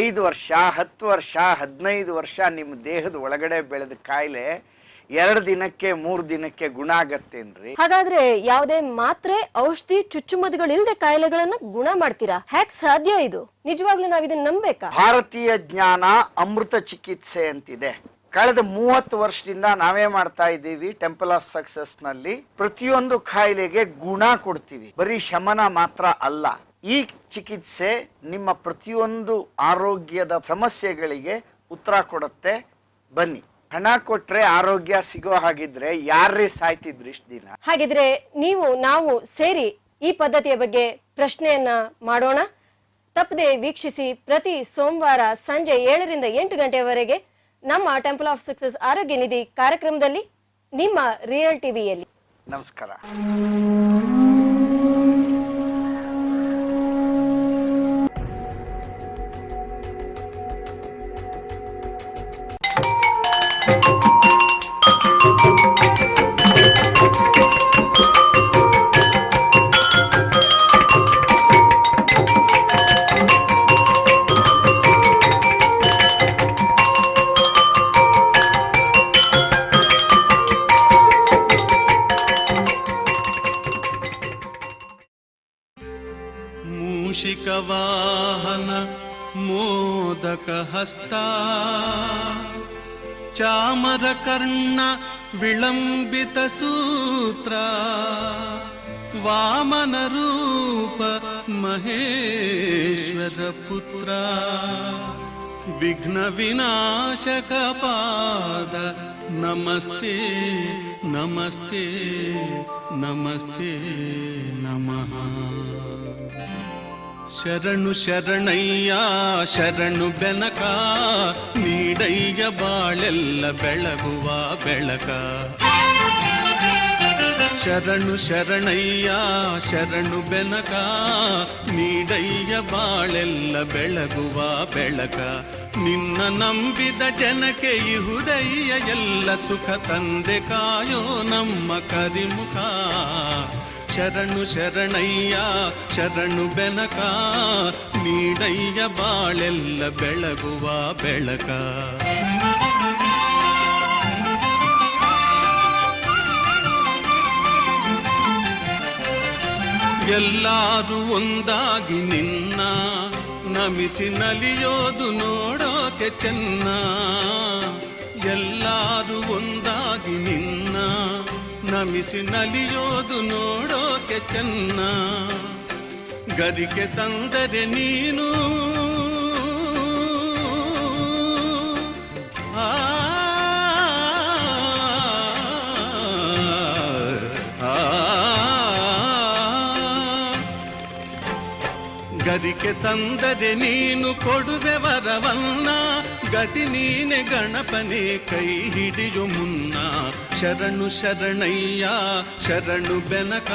ಐದು ವರ್ಷ 10 ವರ್ಷ 15 ವರ್ಷ ನಿಮ್ಮ ದೇಹದ ಒಳಗಡೆ ಬೆಳೆದ ಕಾಯಿಲೆ 2 ದಿನಕ್ಕೆ 3 ದಿನಕ್ಕೆ ಗುಣ ಆಗತ್ತೇನ್ರಿ? ಹಾಗಾದ್ರೆ ಯಾವುದೇ ಮಾತ್ರೆ, ಔಷಧಿ, ಚುಚ್ಚುಮದ್ದುಗಳಿಲ್ಲದೆ ಕಾಯಿಲೆಗಳನ್ನ ಗುಣ ಮಾಡ್ತೀರಾ? ಹ್ಯಾಕ್ ಸಾಧ್ಯ ಇದು? ನಿಜವಾಗ್ಲೂ ನಾವ್ ಇದನ್ನ ನಂಬೇಕಾ? ಭಾರತೀಯ ಜ್ಞಾನ ಅಮೃತ ಚಿಕಿತ್ಸೆ ಅಂತಿದೆ. ಕಳೆದ 30 ವರ್ಷದಿಂದ ನಾವೇ ಮಾಡ್ತಾ ಇದ್ದೀವಿ. ಟೆಂಪಲ್ ಆಫ್ ಸಕ್ಸಸ್ ನಲ್ಲಿ ಪ್ರತಿಯೊಂದು ಕಾಯಿಲೆಗೆ ಗುಣ ಕೊಡ್ತೀವಿ, ಬರೀ ಶಮನ ಮಾತ್ರ ಅಲ್ಲ. ಈ ಚಿಕಿತ್ಸೆ ನಿಮ್ಮ ಪ್ರತಿಯೊಂದು ಆರೋಗ್ಯದ ಸಮಸ್ಯೆಗಳಿಗೆ ಉತ್ತರ ಕೊಡುತ್ತೆ. ಬನ್ನಿ, ಹಣ ಕೊಟ್ರೆ ಆರೋಗ್ಯ ಸಿಗೋ ಹಾಗಿದ್ರೆ ಯಾರೇ ಸಾಯ್ತಿದ್ರು ಇಷ್ಟು ದಿನ? ಹಾಗಿದ್ರೆ ನಾವು ಸೇರಿ ಈ ಪದ್ಧತಿಯ ಬಗ್ಗೆ ಪ್ರಶ್ನೆಯನ್ನ ಮಾಡೋಣ. ತಪ್ಪದೆ ವೀಕ್ಷಿಸಿ. ಪ್ರತಿ ಸೋಮವಾರ ಸಂಜೆ 7 ರಿಂದ 8 ಗಂಟೆಯವರೆಗೆ ನಮ್ಮ ಟೆಂಪಲ್ ಆಫ್ ಸಕ್ಸಸ್ ಆರೋಗ್ಯ ನಿಧಿ ಕಾರ್ಯಕ್ರಮದಲ್ಲಿ ನಿಮ್ಮ ರಿಯಲ್ ಟಿವಿಯಲ್ಲಿ. ನಮಸ್ಕಾರ. ಮೂಷಿಕವಾಹನ ಮೋದಕ ಹಸ್ತ ಚಾಮರಕರ್ಣ ವಿಳಂಬಿತ ಸೂತ್ರ ವಾಮನ ರೂಪ ಮಹೇಶ್ವರ ಪುತ್ರ ವಿಘ್ನ ವಿನಾಶಕ ಪಾದ ನಮಸ್ತೆ ನಮಸ್ತೆ ನಮಸ್ತೆ ನಮಃ. ಶರಣು ಶರಣಯ್ಯ ಶರಣು ಬೆನಕ ನೀಡಯ್ಯ ಬಾಳೆಲ್ಲ ಬೆಳಗುವ ಬೆಳಕ. ಶರಣು ಶರಣಯ್ಯ ಶರಣು ಬೆನಕ ನೀಡಯ್ಯ ಬಾಳೆಲ್ಲ ಬೆಳಗುವ ಬೆಳಕ. ನಿನ್ನ ನಂಬಿದ ಜನಕ್ಕೆ ಇಹುದಯ್ಯ ಎಲ್ಲ ಸುಖ ತಂದೆ ಕಾಯೋ ನಮ್ಮ ಕರಿಮುಖ. ಶರಣು ಶರಣಯ್ಯ ಶರಣು ಬೆನಕ ನೀಡಯ್ಯ ಬಾಳೆಲ್ಲ ಬೆಳಗುವ ಬೆಳಕ. ಎಲ್ಲರೂ ಒಂದಾಗಿ ನಿನ್ನ ನಮಿಸಿ ನಲಿಯೋದು ನೋಡೋಕೆ ಚೆನ್ನ. ಎಲ್ಲರೂ ಒಂದಾಗಿ ನಿನ್ನ ನಮಿಸಿ ನಲಿಯೋದು ನೋಡೋಕೆ ಚೆನ್ನ. ಗದಿಗೆ ತಂದರೆ ನೀನು ಗದಿಗೆ ತಂದರೆ ನೀನು ಕೊಡುವೆ ವರವನ್ನ. ಗತಿ ನೀನೆ ಗಣಪನೆ ಕೈ ಹಿಡಿಯು ಮುನ್ನ. ಶರಣು ಶರಣಯ್ಯ ಶರಣು ಬೆನಕ,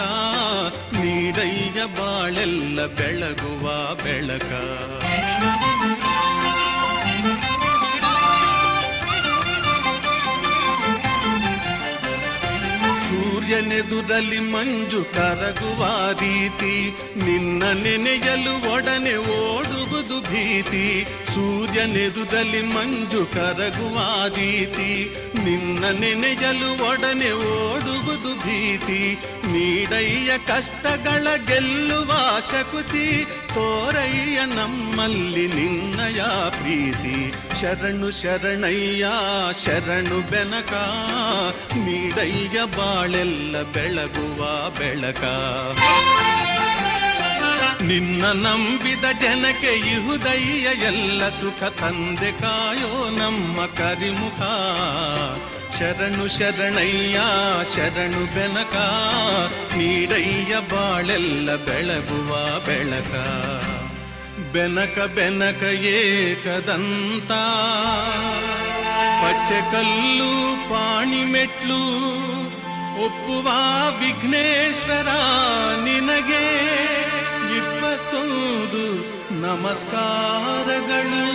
ನೀಡಯ್ಯ ಬಾಳೆಲ್ಲ ಬೆಳಗುವ ಬೆಳಕ. ಸೂರ್ಯನೆದುರಲ್ಲಿ ಮಂಜು ಕರಗುವ ರೀತಿ, ನಿನ್ನ ನೆನೆಯಲು ಒಡನೆ ಓಡುವುದು ಭೀತಿ. ಸೂರ್ಯನೆದುರಲ್ಲಿ ಮಂಜು ಕರಗುವ ರೀತಿ, ನಿನ್ನ ನೆನೆಯಲು ಒಡನೆ ಓಡುವುದು ಭೀತಿ. ನೀಡಯ್ಯ ಕಷ್ಟಗಳ ಗೆಲ್ಲುವ ಶಕುತಿ, ತೋರಯ್ಯ ನಮ್ಮಲ್ಲಿ ನಿನ್ನಯ ಪ್ರೀತಿ. ಶರಣು ಶರಣಯ್ಯ ಶರಣು ಬೆನಕ, ನೀಡಯ್ಯ ಬಾಳೆಲ್ಲ ಬೆಳಗುವ ಬೆಳಕ. ನಿನ್ನ ನಂಬಿದ ಜನಕ್ಕೆ ಇಹುದಯ್ಯ ಎಲ್ಲ ಸುಖ ತಂದೆ ಕಾಯೋ ನಮ್ಮ ಕರಿಮುಖ. ಶರಣು ಶರಣಯ್ಯ ಶರಣು ಬೆನಕ, ನೀಡಯ್ಯ ಬಾಳೆಲ್ಲ ಬೆಳಗುವ ಬೆಳಕ. ಬೆನಕ ಬೆನಕ ಏಕದಂತ, ಪಚ್ಚೆಕಲ್ಲು ಪಾಣಿಮೆಟ್ಲು ಒಪ್ಪುವ ವಿಘ್ನೇಶ್ವರ ನಿನಗೆ 21 ನಮಸ್ಕಾರಗಳು.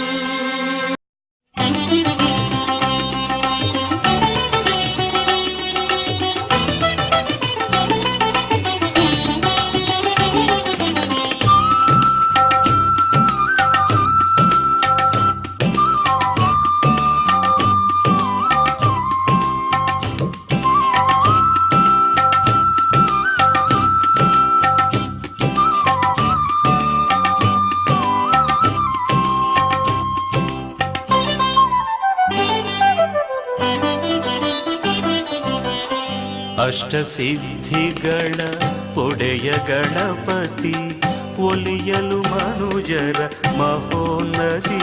ಅಷ್ಟಸಿದ್ಧಿಗಳ ಒಡೆಯ ಗಣಪತಿ, ಒಲಿಯಲು ಮನುಜರ ಮಹೋನ್ನತಿ.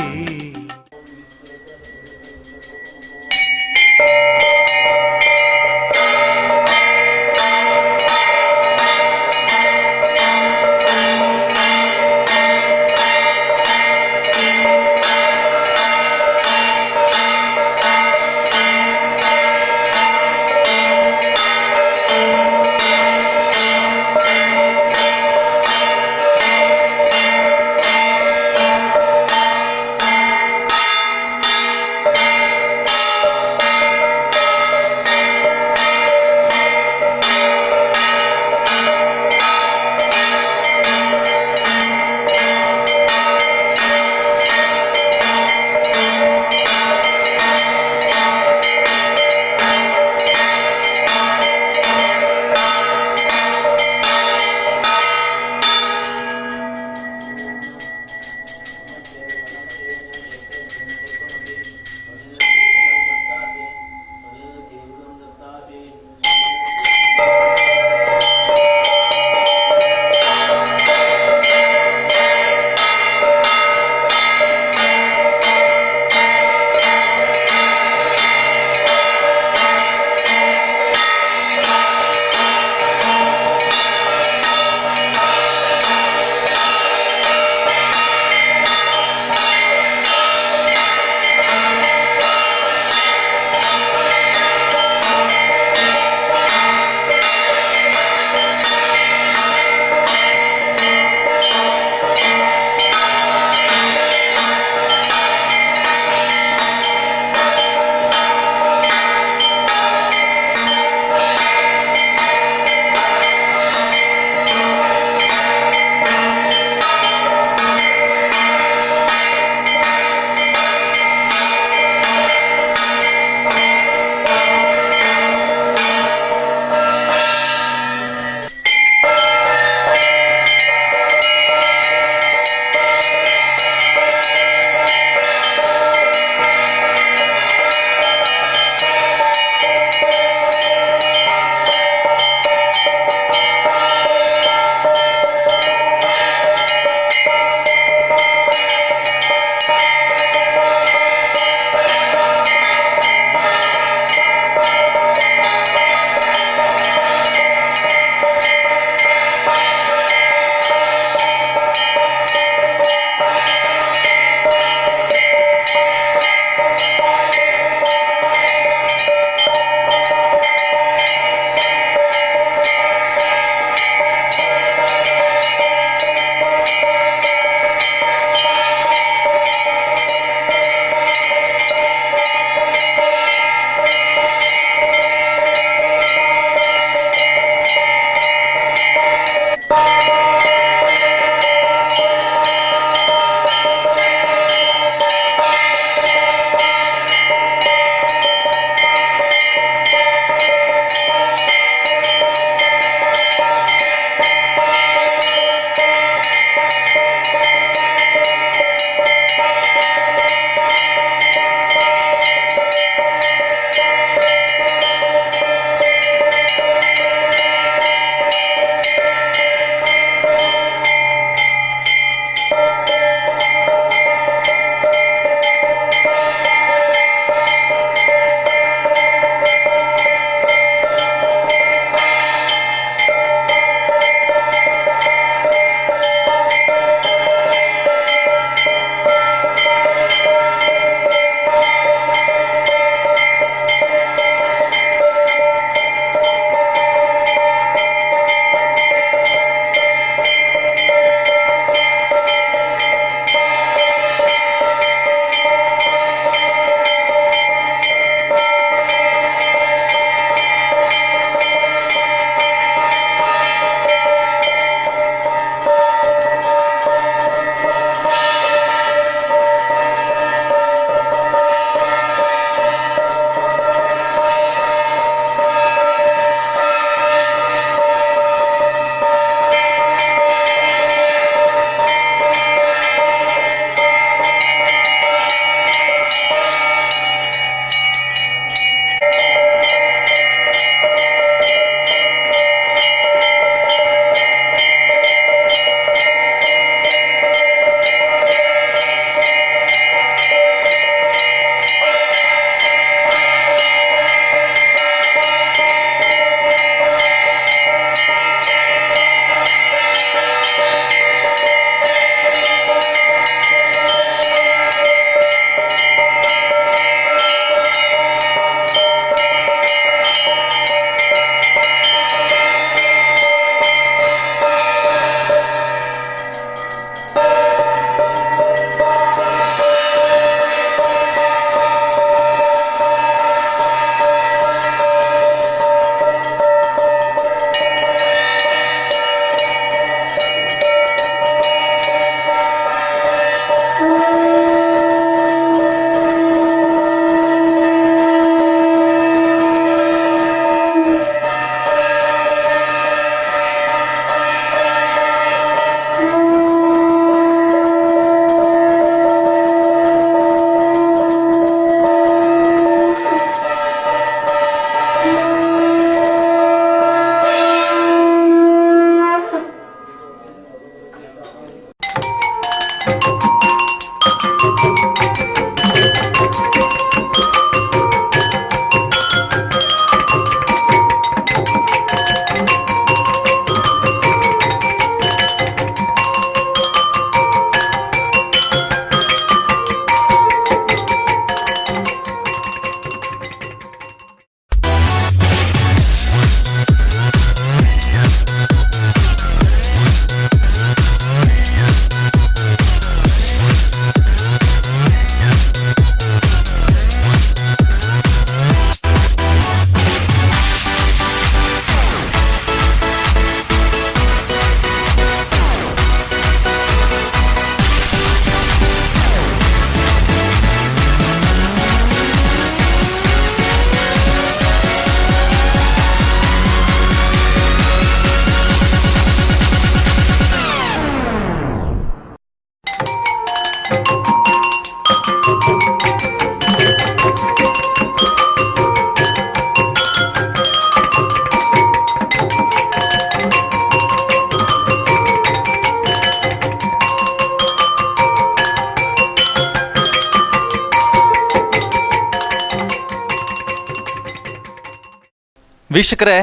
ವೀಕ್ಷಕರೇ,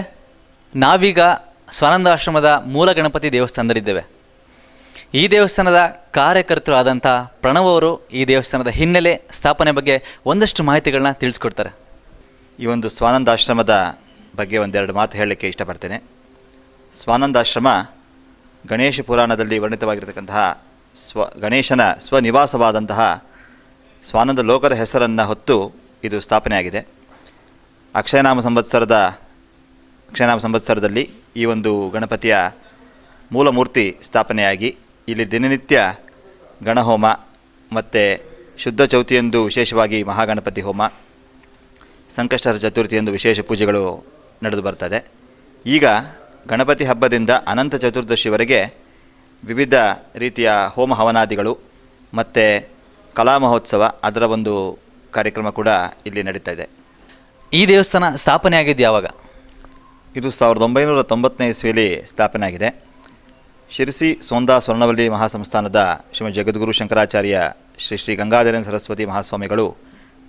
ನಾವೀಗ ಸ್ವಾನಂದಾಶ್ರಮದ ಮೂಲ ಗಣಪತಿ ದೇವಸ್ಥಾನದಲ್ಲಿದ್ದೇವೆ. ಈ ದೇವಸ್ಥಾನದ ಕಾರ್ಯಕರ್ತರು ಆದಂಥ ಪ್ರಣವ್ ಅವರು ಈ ದೇವಸ್ಥಾನದ ಹಿನ್ನೆಲೆ, ಸ್ಥಾಪನೆ ಬಗ್ಗೆ ಒಂದಷ್ಟು ಮಾಹಿತಿಗಳನ್ನ ತಿಳಿಸ್ಕೊಡ್ತಾರೆ. ಈ ಒಂದು ಸ್ವಾನಂದಾಶ್ರಮದ ಬಗ್ಗೆ ಒಂದೆರಡು ಮಾತು ಹೇಳಲಿಕ್ಕೆ ಇಷ್ಟಪಡ್ತೇನೆ. ಸ್ವಾನಂದಾಶ್ರಮ ಗಣೇಶ ಪುರಾಣದಲ್ಲಿ ವರ್ಣಿತವಾಗಿರತಕ್ಕಂತಹ ಗಣೇಶನ ಸ್ವನಿವಾಸವಾದಂತಹ ಸ್ವಾನಂದ ಲೋಕದ ಹೆಸರನ್ನು ಹೊತ್ತು ಇದು ಸ್ಥಾಪನೆಯಾಗಿದೆ. ಅಕ್ಷಯನಾಮ ಸಂವತ್ಸರದಲ್ಲಿ ಈ ಒಂದು ಗಣಪತಿಯ ಮೂಲ ಮೂರ್ತಿ ಸ್ಥಾಪನೆಯಾಗಿ ಇಲ್ಲಿ ದಿನನಿತ್ಯ ಗಣಹೋಮ ಮತ್ತು ಶುದ್ಧ ಚೌತಿಯಂದು ವಿಶೇಷವಾಗಿ ಮಹಾಗಣಪತಿ ಹೋಮ, ಸಂಕಷ್ಟಹರ ಚತುರ್ಥಿಯಂದು ವಿಶೇಷ ಪೂಜೆಗಳು ನಡೆದು ಬರ್ತದೆ. ಈಗ ಗಣಪತಿ ಹಬ್ಬದಿಂದ ಅನಂತ ಚತುರ್ದಶಿವರೆಗೆ ವಿವಿಧ ರೀತಿಯ ಹೋಮ ಹವನಾದಿಗಳು ಮತ್ತು ಕಲಾ ಮಹೋತ್ಸವ, ಅದರ ಒಂದು ಕಾರ್ಯಕ್ರಮ ಕೂಡ ಇಲ್ಲಿ ನಡೀತಾ ಇದೆ. ಈ ದೇವಸ್ಥಾನ ಸ್ಥಾಪನೆ ಆಗಿದ್ದು ಯಾವಾಗ? ಇದು 1990ನೇ ಇಸ್ವಿಯಲ್ಲಿ ಸ್ಥಾಪನೆ ಆಗಿದೆ. ಶಿರಸಿ ಸೋಂದಾ ಸ್ವರ್ಣವಲ್ಲಿ ಮಹಾಸಂಸ್ಥಾನದ ಶ್ರೀಮದ್ ಜಗದ್ಗುರು ಶಂಕರಾಚಾರ್ಯ ಶ್ರೀ ಶ್ರೀ ಗಂಗಾಧರೇಂದ್ರ ಸರಸ್ವತಿ ಮಹಾಸ್ವಾಮಿಗಳು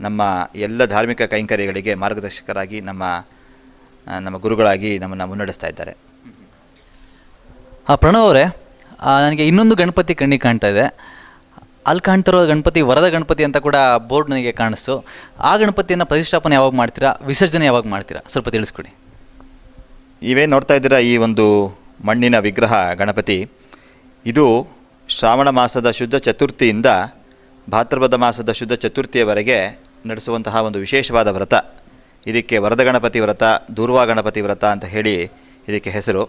ನಮ್ಮ ಎಲ್ಲ ಧಾರ್ಮಿಕ ಕೈಂಕರ್ಯಗಳಿಗೆ ಮಾರ್ಗದರ್ಶಕರಾಗಿ ನಮ್ಮ ಗುರುಗಳಾಗಿ ನಮ್ಮನ್ನು ಮುನ್ನಡೆಸ್ತಾ ಇದ್ದಾರೆ. ಪ್ರಣವ್ ಅವರೇ, ನನಗೆ ಇನ್ನೊಂದು ಗಣಪತಿ ಕಣ್ಣಿಗೆ ಕಾಣ್ತಾ ಇದೆ. ಅಲ್ಲಿ ಕಾಣ್ತಿರೋ ಗಣಪತಿ ವರದ ಗಣಪತಿ ಅಂತ ಕೂಡ ಬೋರ್ಡ್ ನನಗೆ ಕಾಣಿಸ್ತು. ಆ ಗಣಪತಿಯನ್ನು ಪ್ರತಿಷ್ಠಾಪನೆ ಯಾವಾಗ ಮಾಡ್ತೀರಾ, ವಿಸರ್ಜನೆ ಯಾವಾಗ ಮಾಡ್ತೀರಾ, ಸ್ವಲ್ಪ ತಿಳಿಸ್ಕೊಡಿ. ನೀವೇನು ನೋಡ್ತಾ ಇದ್ದೀರಾ, ಈ ಒಂದು ಮಣ್ಣಿನ ವಿಗ್ರಹ ಗಣಪತಿ, ಇದು ಶ್ರಾವಣ ಮಾಸದ ಶುದ್ಧ ಚತುರ್ಥಿಯಿಂದ ಭಾದ್ರಪದ ಮಾಸದ ಶುದ್ಧ ಚತುರ್ಥಿಯವರೆಗೆ ನಡೆಸುವಂತಹ ಒಂದು ವಿಶೇಷವಾದ ವ್ರತ. ಇದಕ್ಕೆ ವರದ ಗಣಪತಿ ವ್ರತ, ದೂರ್ವಾ ಗಣಪತಿ ವ್ರತ ಅಂತ ಹೇಳಿ ಇದಕ್ಕೆ ಹೆಸರು.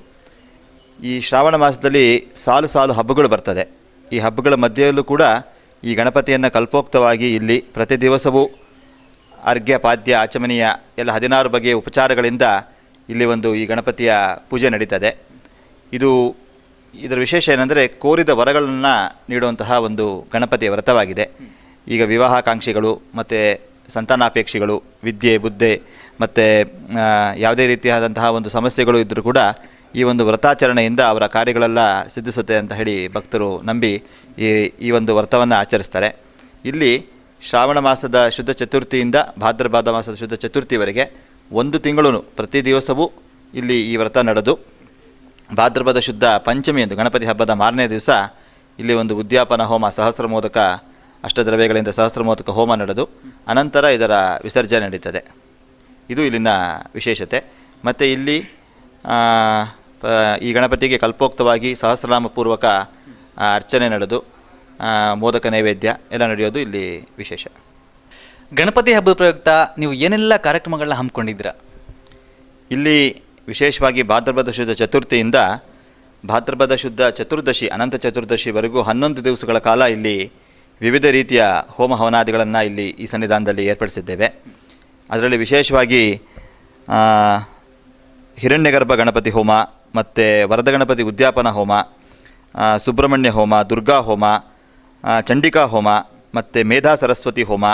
ಈ ಶ್ರಾವಣ ಮಾಸದಲ್ಲಿ ಸಾಲು ಸಾಲು ಹಬ್ಬಗಳು ಬರ್ತದೆ. ಈ ಹಬ್ಬಗಳ ಮಧ್ಯೆಯಲ್ಲೂ ಕೂಡ ಈ ಗಣಪತಿಯನ್ನು ಕಲ್ಪೋಕ್ತವಾಗಿ ಇಲ್ಲಿ ಪ್ರತಿ ದಿವಸವೂ ಅರ್ಘ್ಯ, ಪಾದ್ಯ, ಆಚಮನೀಯ ಎಲ್ಲ 16 ಬಗೆಯ ಉಪಚಾರಗಳಿಂದ ಇಲ್ಲಿ ಒಂದು ಈ ಗಣಪತಿಯ ಪೂಜೆ ನಡೀತದೆ. ಇದರ ವಿಶೇಷ ಏನಂದರೆ ಕೋರಿದ ವರಗಳನ್ನು ನೀಡುವಂತಹ ಒಂದು ಗಣಪತಿಯ ವ್ರತವಾಗಿದೆ. ಈಗ ವಿವಾಹಾಕಾಂಕ್ಷಿಗಳು ಮತ್ತು ಸಂತಾನಾಪೇಕ್ಷಿಗಳು, ವಿದ್ಯೆ, ಬುದ್ಧಿ ಮತ್ತು ಯಾವುದೇ ರೀತಿಯಾದಂತಹ ಒಂದು ಸಮಸ್ಯೆಗಳು ಇದ್ದರೂ ಕೂಡ ಈ ಒಂದು ವ್ರತಾಚರಣೆಯಿಂದ ಅವರ ಕಾರ್ಯಗಳೆಲ್ಲ ಸಿದ್ಧಿಸುತ್ತೆ ಅಂತ ಹೇಳಿ ಭಕ್ತರು ನಂಬಿ ಈ ಒಂದು ವ್ರತವನ್ನು ಆಚರಿಸ್ತಾರೆ. ಇಲ್ಲಿ ಶ್ರಾವಣ ಮಾಸದ ಶುದ್ಧ ಚತುರ್ಥಿಯಿಂದ ಭಾದ್ರಪದ ಮಾಸದ ಶುದ್ಧ ಚತುರ್ಥಿವರೆಗೆ 1 ತಿಂಗಳು ಪ್ರತಿ ದಿವಸವೂ ಇಲ್ಲಿ ಈ ವ್ರತ ನಡೆದು ಭಾದ್ರಪದ ಶುದ್ಧ ಪಂಚಮಿಯಂದು ಗಣಪತಿ ಹಬ್ಬದ ಮಾರನೇ ದಿವಸ ಇಲ್ಲಿ ಒಂದು ಉದ್ಯಾಪನ ಹೋಮ, ಸಹಸ್ರಮೋದಕ, ಅಷ್ಟದ್ರವ್ಯಗಳಿಂದ ಸಹಸ್ರಮೋದಕ ಹೋಮ ನಡೆದು ಅನಂತರ ಇದರ ವಿಸರ್ಜನೆ ನಡೀತದೆ. ಇದು ಇಲ್ಲಿನ ವಿಶೇಷತೆ. ಮತ್ತು ಇಲ್ಲಿ ಈ ಗಣಪತಿಗೆ ಕಲ್ಪೋಕ್ತವಾಗಿ ಸಹಸ್ರನಾಮಪೂರ್ವಕ ಅರ್ಚನೆ ನಡೆದು ಮೋದಕ ನೈವೇದ್ಯ ಎಲ್ಲ ನಡೆಯೋದು ಇಲ್ಲಿ ವಿಶೇಷ. ಗಣಪತಿ ಹಬ್ಬದ ಪ್ರಯುಕ್ತ ನೀವು ಏನೆಲ್ಲ ಕಾರ್ಯಕ್ರಮಗಳನ್ನ ಹಮ್ಮಿಕೊಂಡಿದ್ದೀರಾ? ಇಲ್ಲಿ ವಿಶೇಷವಾಗಿ ಭಾದ್ರಪದ ಶುದ್ಧ ಚತುರ್ಥಿಯಿಂದ ಭಾದ್ರಪದ ಶುದ್ಧ ಚತುರ್ದಶಿ, ಅನಂತ ಚತುರ್ದಶಿವರೆಗೂ 11 ದಿವಸಗಳ ಕಾಲ ಇಲ್ಲಿ ವಿವಿಧ ರೀತಿಯ ಹೋಮ ಹವನಾದಿಗಳನ್ನು ಇಲ್ಲಿ ಈ ಸನ್ನಿಧಾನದಲ್ಲಿ ಏರ್ಪಡಿಸಿದ್ದೇವೆ. ಅದರಲ್ಲಿ ವಿಶೇಷವಾಗಿ ಹಿರಣ್ಯಗರ್ಭ ಗಣಪತಿ ಹೋಮ ಮತ್ತು ವರದ ಗಣಪತಿ ಉದ್ಯಾಪನ ಹೋಮ, ಸುಬ್ರಹ್ಮಣ್ಯ ಹೋಮ, ದುರ್ಗಾ ಹೋಮ, ಚಂಡಿಕಾ ಹೋಮ ಮತ್ತು ಮೇಧಾ ಸರಸ್ವತಿ ಹೋಮ,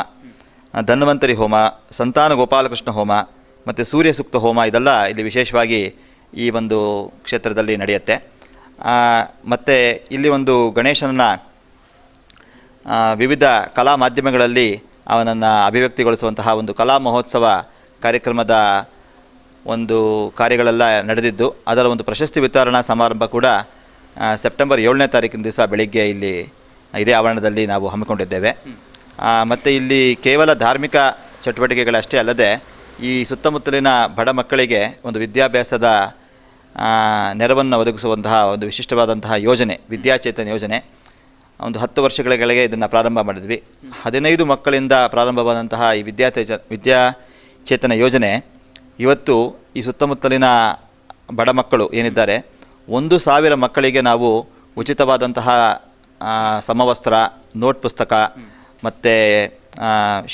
ಧನ್ವಂತರಿ ಹೋಮ, ಸಂತಾನ ಗೋಪಾಲಕೃಷ್ಣ ಹೋಮ ಮತ್ತು ಸೂರ್ಯ ಸೂಕ್ತ ಹೋಮ, ಇದೆಲ್ಲ ಇಲ್ಲಿ ವಿಶೇಷವಾಗಿ ಈ ಒಂದು ಕ್ಷೇತ್ರದಲ್ಲಿ ನಡೆಯುತ್ತೆ. ಮತ್ತು ಇಲ್ಲಿ ಒಂದು ಗಣೇಶನನ್ನು ವಿವಿಧ ಕಲಾ ಮಾಧ್ಯಮಗಳಲ್ಲಿ ಅವನನ್ನು ಅಭಿವ್ಯಕ್ತಿಗೊಳಿಸುವಂತಹ ಒಂದು ಕಲಾ ಮಹೋತ್ಸವ ಕಾರ್ಯಕ್ರಮದ ಒಂದು ಕಾರ್ಯಗಳೆಲ್ಲ ನಡೆದಿದ್ದು, ಅದರ ಒಂದು ಪ್ರಶಸ್ತಿ ವಿತರಣಾ ಸಮಾರಂಭ ಕೂಡ ಸೆಪ್ಟೆಂಬರ್ 7ನೇ ತಾರೀಕಿನ ದಿವಸ ಬೆಳಿಗ್ಗೆ ಇಲ್ಲಿ ಇದೇ ಆವರಣದಲ್ಲಿ ನಾವು ಹಮ್ಮಿಕೊಂಡಿದ್ದೇವೆ. ಮತ್ತು ಇಲ್ಲಿ ಕೇವಲ ಧಾರ್ಮಿಕ ಚಟುವಟಿಕೆಗಳಷ್ಟೇ ಅಲ್ಲದೆ ಈ ಸುತ್ತಮುತ್ತಲಿನ ಬಡ ಮಕ್ಕಳಿಗೆ ಒಂದು ವಿದ್ಯಾಭ್ಯಾಸದ ನೆರವನ್ನು ಒದಗಿಸುವಂತಹ ಒಂದು ವಿಶಿಷ್ಟವಾದಂತಹ ಯೋಜನೆ, ವಿದ್ಯಾಚೇತನ ಯೋಜನೆ. ಒಂದು 10 ವರ್ಷಗಳಿಗೆ ಇದನ್ನು ಪ್ರಾರಂಭ ಮಾಡಿದ್ವಿ. 15 ಮಕ್ಕಳಿಂದ ಪ್ರಾರಂಭವಾದಂತಹ ಈ ವಿದ್ಯಾಚೇತನ ಯೋಜನೆ ಇವತ್ತು ಈ ಸುತ್ತಮುತ್ತಲಿನ ಬಡ ಮಕ್ಕಳು ಏನಿದ್ದಾರೆ 1,000 ಮಕ್ಕಳಿಗೆ ನಾವು ಉಚಿತವಾದಂತಹ ಸಮವಸ್ತ್ರ, ನೋಟ್ ಪುಸ್ತಕ ಮತ್ತು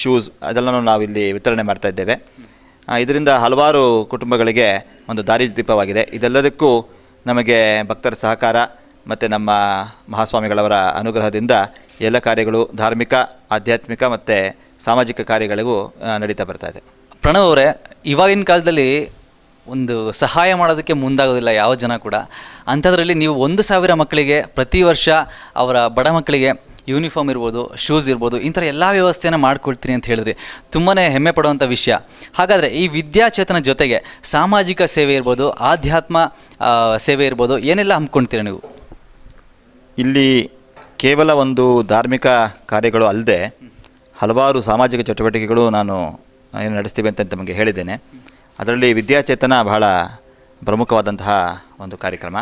ಶೂಸ್ ಅದೆಲ್ಲನೂ ನಾವು ಇಲ್ಲಿ ವಿತರಣೆ ಮಾಡ್ತಾ ಇದ್ದೇವೆ. ಇದರಿಂದ ಹಲವಾರು ಕುಟುಂಬಗಳಿಗೆ ಒಂದು ದಾರಿದೀಪವಾಗಿದೆ. ಇದೆಲ್ಲದಕ್ಕೂ ನಮಗೆ ಭಕ್ತರ ಸಹಕಾರ ಮತ್ತು ನಮ್ಮ ಮಹಾಸ್ವಾಮಿಗಳವರ ಅನುಗ್ರಹದಿಂದ ಎಲ್ಲ ಕಾರ್ಯಗಳು ಧಾರ್ಮಿಕ, ಆಧ್ಯಾತ್ಮಿಕ ಮತ್ತು ಸಾಮಾಜಿಕ ಕಾರ್ಯಗಳಿಗೂ ನಡೀತಾ ಬರ್ತಾ ಇದೆ. ಪ್ರಣವ್ ಅವರೇ, ಇವಾಗಿನ ಕಾಲದಲ್ಲಿ ಒಂದು ಸಹಾಯ ಮಾಡೋದಕ್ಕೆ ಮುಂದಾಗೋದಿಲ್ಲ ಯಾವ ಜನ ಕೂಡ. ಅಂಥದ್ರಲ್ಲಿ ನೀವು 1,000 ಮಕ್ಕಳಿಗೆ ಪ್ರತಿ ವರ್ಷ ಅವರ ಬಡ ಮಕ್ಕಳಿಗೆ ಯೂನಿಫಾರ್ಮ್ ಇರ್ಬೋದು, ಶೂಸ್ ಇರ್ಬೋದು, ಇಂಥ ಎಲ್ಲ ವ್ಯವಸ್ಥೆಯನ್ನು ಮಾಡಿಕೊಡ್ತೀನಿ ಅಂತ ಹೇಳಿದ್ರಿ. ತುಂಬಾ ಹೆಮ್ಮೆ ಪಡುವಂಥ ವಿಷಯ. ಹಾಗಾದರೆ ಈ ವಿದ್ಯಾಚೇತನ ಜೊತೆಗೆ ಸಾಮಾಜಿಕ ಸೇವೆ ಇರ್ಬೋದು, ಆಧ್ಯಾತ್ಮ ಸೇವೆ ಇರ್ಬೋದು, ಏನೆಲ್ಲ ಹಮ್ಮಿಕೊಳ್ತೀರಾ ನೀವು? ಇಲ್ಲಿ ಕೇವಲ ಒಂದು ಧಾರ್ಮಿಕ ಕಾರ್ಯಗಳು ಅಲ್ಲದೆ ಹಲವಾರು ಸಾಮಾಜಿಕ ಚಟುವಟಿಕೆಗಳು ನಾನು ಏನು ನಡೆಸ್ತೀವಿ ಅಂತ ನಿಮಗೆ ಹೇಳಿದ್ದೇನೆ. ಅದರಲ್ಲಿ ವಿದ್ಯಾಚೇತನ ಬಹಳ ಪ್ರಮುಖವಾದಂತಹ ಒಂದು ಕಾರ್ಯಕ್ರಮ.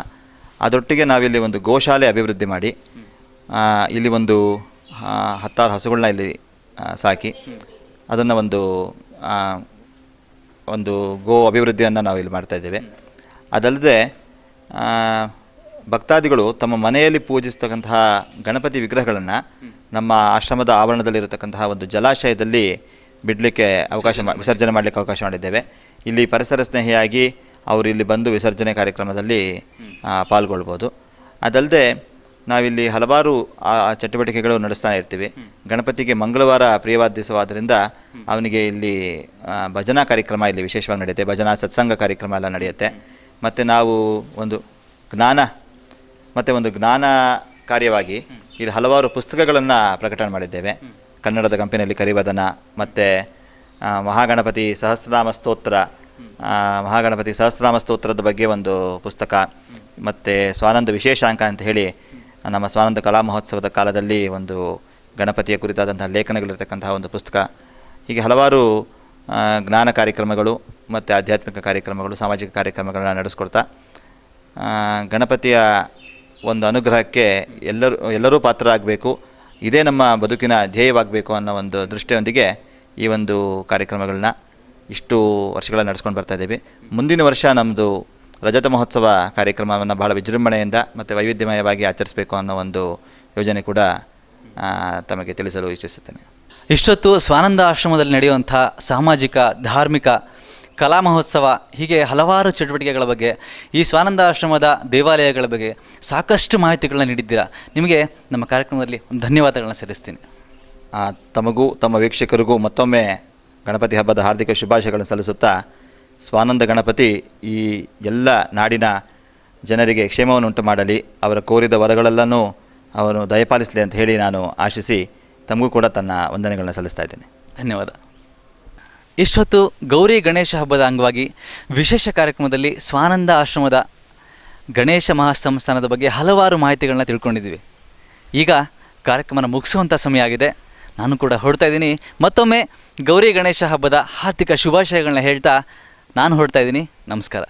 ಅದರೊಟ್ಟಿಗೆ ನಾವಿಲ್ಲಿ ಒಂದು ಗೋಶಾಲೆ ಅಭಿವೃದ್ಧಿ ಮಾಡಿ ಇಲ್ಲಿ ಒಂದು 10 ಹಸುಗಳನ್ನ ಇಲ್ಲಿ ಸಾಕಿ ಅದನ್ನು ಒಂದು ಗೋ ಅಭಿವೃದ್ಧಿಯನ್ನು ನಾವು ಇಲ್ಲಿ ಮಾಡ್ತಾಯಿದ್ದೇವೆ. ಅದಲ್ಲದೆ ಭಕ್ತಾದಿಗಳು ತಮ್ಮ ಮನೆಯಲ್ಲಿ ಪೂಜಿಸ್ತಕ್ಕಂತಹ ಗಣಪತಿ ವಿಗ್ರಹಗಳನ್ನು ನಮ್ಮ ಆಶ್ರಮದ ಆವರಣದಲ್ಲಿರತಕ್ಕಂತಹ ಒಂದು ಜಲಾಶಯದಲ್ಲಿ ಬಿಡಲಿಕ್ಕೆ ವಿಸರ್ಜನೆ ಮಾಡಲಿಕ್ಕೆ ಅವಕಾಶ ಮಾಡಿದ್ದೇವೆ. ಇಲ್ಲಿ ಪರಿಸರ ಸ್ನೇಹಿಯಾಗಿ ಅವರು ಇಲ್ಲಿ ಬಂದು ವಿಸರ್ಜನೆ ಕಾರ್ಯಕ್ರಮದಲ್ಲಿ ಪಾಲ್ಗೊಳ್ಬೋದು. ಅದಲ್ಲದೆ ನಾವಿಲ್ಲಿ ಹಲವಾರು ಚಟುವಟಿಕೆಗಳು ನಡೆಸ್ತಾ ಇರ್ತೀವಿ. ಗಣಪತಿಗೆ ಮಂಗಳವಾರ ಪ್ರಿಯವಾದ ದಿವಸವಾದ್ದರಿಂದ ಅವನಿಗೆ ಇಲ್ಲಿ ಭಜನಾ ಕಾರ್ಯಕ್ರಮ ಇಲ್ಲಿ ವಿಶೇಷವಾಗಿ ನಡೆಯುತ್ತೆ. ಭಜನಾ ಸತ್ಸಂಗ ಕಾರ್ಯಕ್ರಮ ಎಲ್ಲ ನಡೆಯುತ್ತೆ. ಮತ್ತು ನಾವು ಒಂದು ಜ್ಞಾನ ಕಾರ್ಯವಾಗಿ ಇಲ್ಲಿ ಹಲವಾರು ಪುಸ್ತಕಗಳನ್ನು ಪ್ರಕಟಣೆ ಮಾಡಿದ್ದೇವೆ. ಕನ್ನಡದ ಕಂಪನಿಯಲ್ಲಿ ಕರಿವದನ ಮತ್ತು ಮಹಾಗಣಪತಿ ಸಹಸ್ರನಾಮ ಸ್ತೋತ್ರದ ಬಗ್ಗೆ ಒಂದು ಪುಸ್ತಕ, ಮತ್ತು ಸ್ವಾನಂದ ವಿಶೇಷಾಂಕ ಅಂತ ಹೇಳಿ ನಮ್ಮ ಸ್ವಾನಂದ ಕಲಾ ಮಹೋತ್ಸವದ ಕಾಲದಲ್ಲಿ ಒಂದು ಗಣಪತಿಯ ಕುರಿತಾದಂತಹ ಲೇಖನಗಳಿರ್ತಕ್ಕಂತಹ ಒಂದು ಪುಸ್ತಕ. ಹೀಗೆ ಹಲವಾರು ಜ್ಞಾನ ಕಾರ್ಯಕ್ರಮಗಳು ಮತ್ತು ಆಧ್ಯಾತ್ಮಿಕ ಕಾರ್ಯಕ್ರಮಗಳು, ಸಾಮಾಜಿಕ ಕಾರ್ಯಕ್ರಮಗಳನ್ನ ನಡೆಸ್ಕೊಡ್ತಾ ಗಣಪತಿಯ ಒಂದು ಅನುಗ್ರಹಕ್ಕೆ ಎಲ್ಲರೂ ಪಾತ್ರರಾಗಬೇಕು, ಇದೇ ನಮ್ಮ ಬದುಕಿನ ಧ್ಯೇಯವಾಗಬೇಕು ಅನ್ನೋ ಒಂದು ದೃಷ್ಟಿಯೊಂದಿಗೆ ಈ ಒಂದು ಕಾರ್ಯಕ್ರಮಗಳನ್ನ ಇಷ್ಟು ವರ್ಷಗಳ ನಡೆಸ್ಕೊಂಡು ಬರ್ತಾಯಿದ್ದೀವಿ. ಮುಂದಿನ ವರ್ಷ ನಮ್ಮದು ರಜತ ಮಹೋತ್ಸವ ಕಾರ್ಯಕ್ರಮವನ್ನು ಬಹಳ ವಿಜೃಂಭಣೆಯಿಂದ ಮತ್ತು ವೈವಿಧ್ಯಮಯವಾಗಿ ಆಚರಿಸಬೇಕು ಅನ್ನೋ ಒಂದು ಯೋಜನೆ ಕೂಡ ತಮಗೆ ತಿಳಿಸಲು ಇಚ್ಛಿಸುತ್ತೇನೆ. ಇಷ್ಟೊತ್ತು ಸ್ವಾನಂದ ಆಶ್ರಮದಲ್ಲಿ ನಡೆಯುವಂಥ ಸಾಮಾಜಿಕ, ಧಾರ್ಮಿಕ, ಕಲಾ ಮಹೋತ್ಸವ, ಹೀಗೆ ಹಲವಾರು ಚಟುವಟಿಕೆಗಳ ಬಗ್ಗೆ, ಈ ಸ್ವಾನಂದ ಆಶ್ರಮದ ದೇವಾಲಯಗಳ ಬಗ್ಗೆ ಸಾಕಷ್ಟು ಮಾಹಿತಿಗಳನ್ನ ನೀಡಿದ್ದೀರಾ. ನಿಮಗೆ ನಮ್ಮ ಕಾರ್ಯಕ್ರಮದಲ್ಲಿ ಧನ್ಯವಾದಗಳನ್ನ ಸಲ್ಲಿಸ್ತೀನಿ. ತಮಗೂ ತಮ್ಮ ವೀಕ್ಷಕರಿಗೂ ಮತ್ತೊಮ್ಮೆ ಗಣಪತಿ ಹಬ್ಬದ ಹಾರ್ದಿಕ ಶುಭಾಶಯಗಳನ್ನು ಸಲ್ಲಿಸುತ್ತಾ, ಸ್ವಾನಂದ ಗಣಪತಿ ಈ ಎಲ್ಲ ನಾಡಿನ ಜನರಿಗೆ ಕ್ಷೇಮವನ್ನು ಉಂಟು ಮಾಡಲಿ, ಅವರ ಕೋರಿದ ವರಗಳೆಲ್ಲನೂ ಅವನು ದಯಪಾಲಿಸಲಿ ಅಂತ ಹೇಳಿ ನಾನು ಆಶಿಸಿ ತಮಗೂ ಕೂಡ ತನ್ನ ವಂದನೆಗಳನ್ನ ಸಲ್ಲಿಸ್ತಾ ಇದ್ದೇನೆ. ಧನ್ಯವಾದ. ಇಷ್ಟೊತ್ತು ಗೌರಿ ಗಣೇಶ ಹಬ್ಬದ ಅಂಗವಾಗಿ ವಿಶೇಷ ಕಾರ್ಯಕ್ರಮದಲ್ಲಿ ಸ್ವಾನಂದ ಆಶ್ರಮದ ಗಣೇಶ ಮಹಾಸಂಸ್ಥಾನದ ಬಗ್ಗೆ ಹಲವಾರು ಮಾಹಿತಿಗಳನ್ನ ತಿಳ್ಕೊಂಡಿದ್ದೀವಿ. ಈಗ ಕಾರ್ಯಕ್ರಮನ ಮುಗಿಸುವಂಥ ಸಮಯ ಆಗಿದೆ. ನಾನು ಕೂಡ ಹೊರಡ್ತಾ ಇದ್ದೀನಿ. ಮತ್ತೊಮ್ಮೆ ಗೌರಿ ಗಣೇಶ ಹಬ್ಬದ ಹಾರ್ದಿಕ ಶುಭಾಶಯಗಳನ್ನ ಹೇಳ್ತಾ ನಾನು ಹೊರಡ್ತಾ ಇದ್ದೀನಿ. ನಮಸ್ಕಾರ.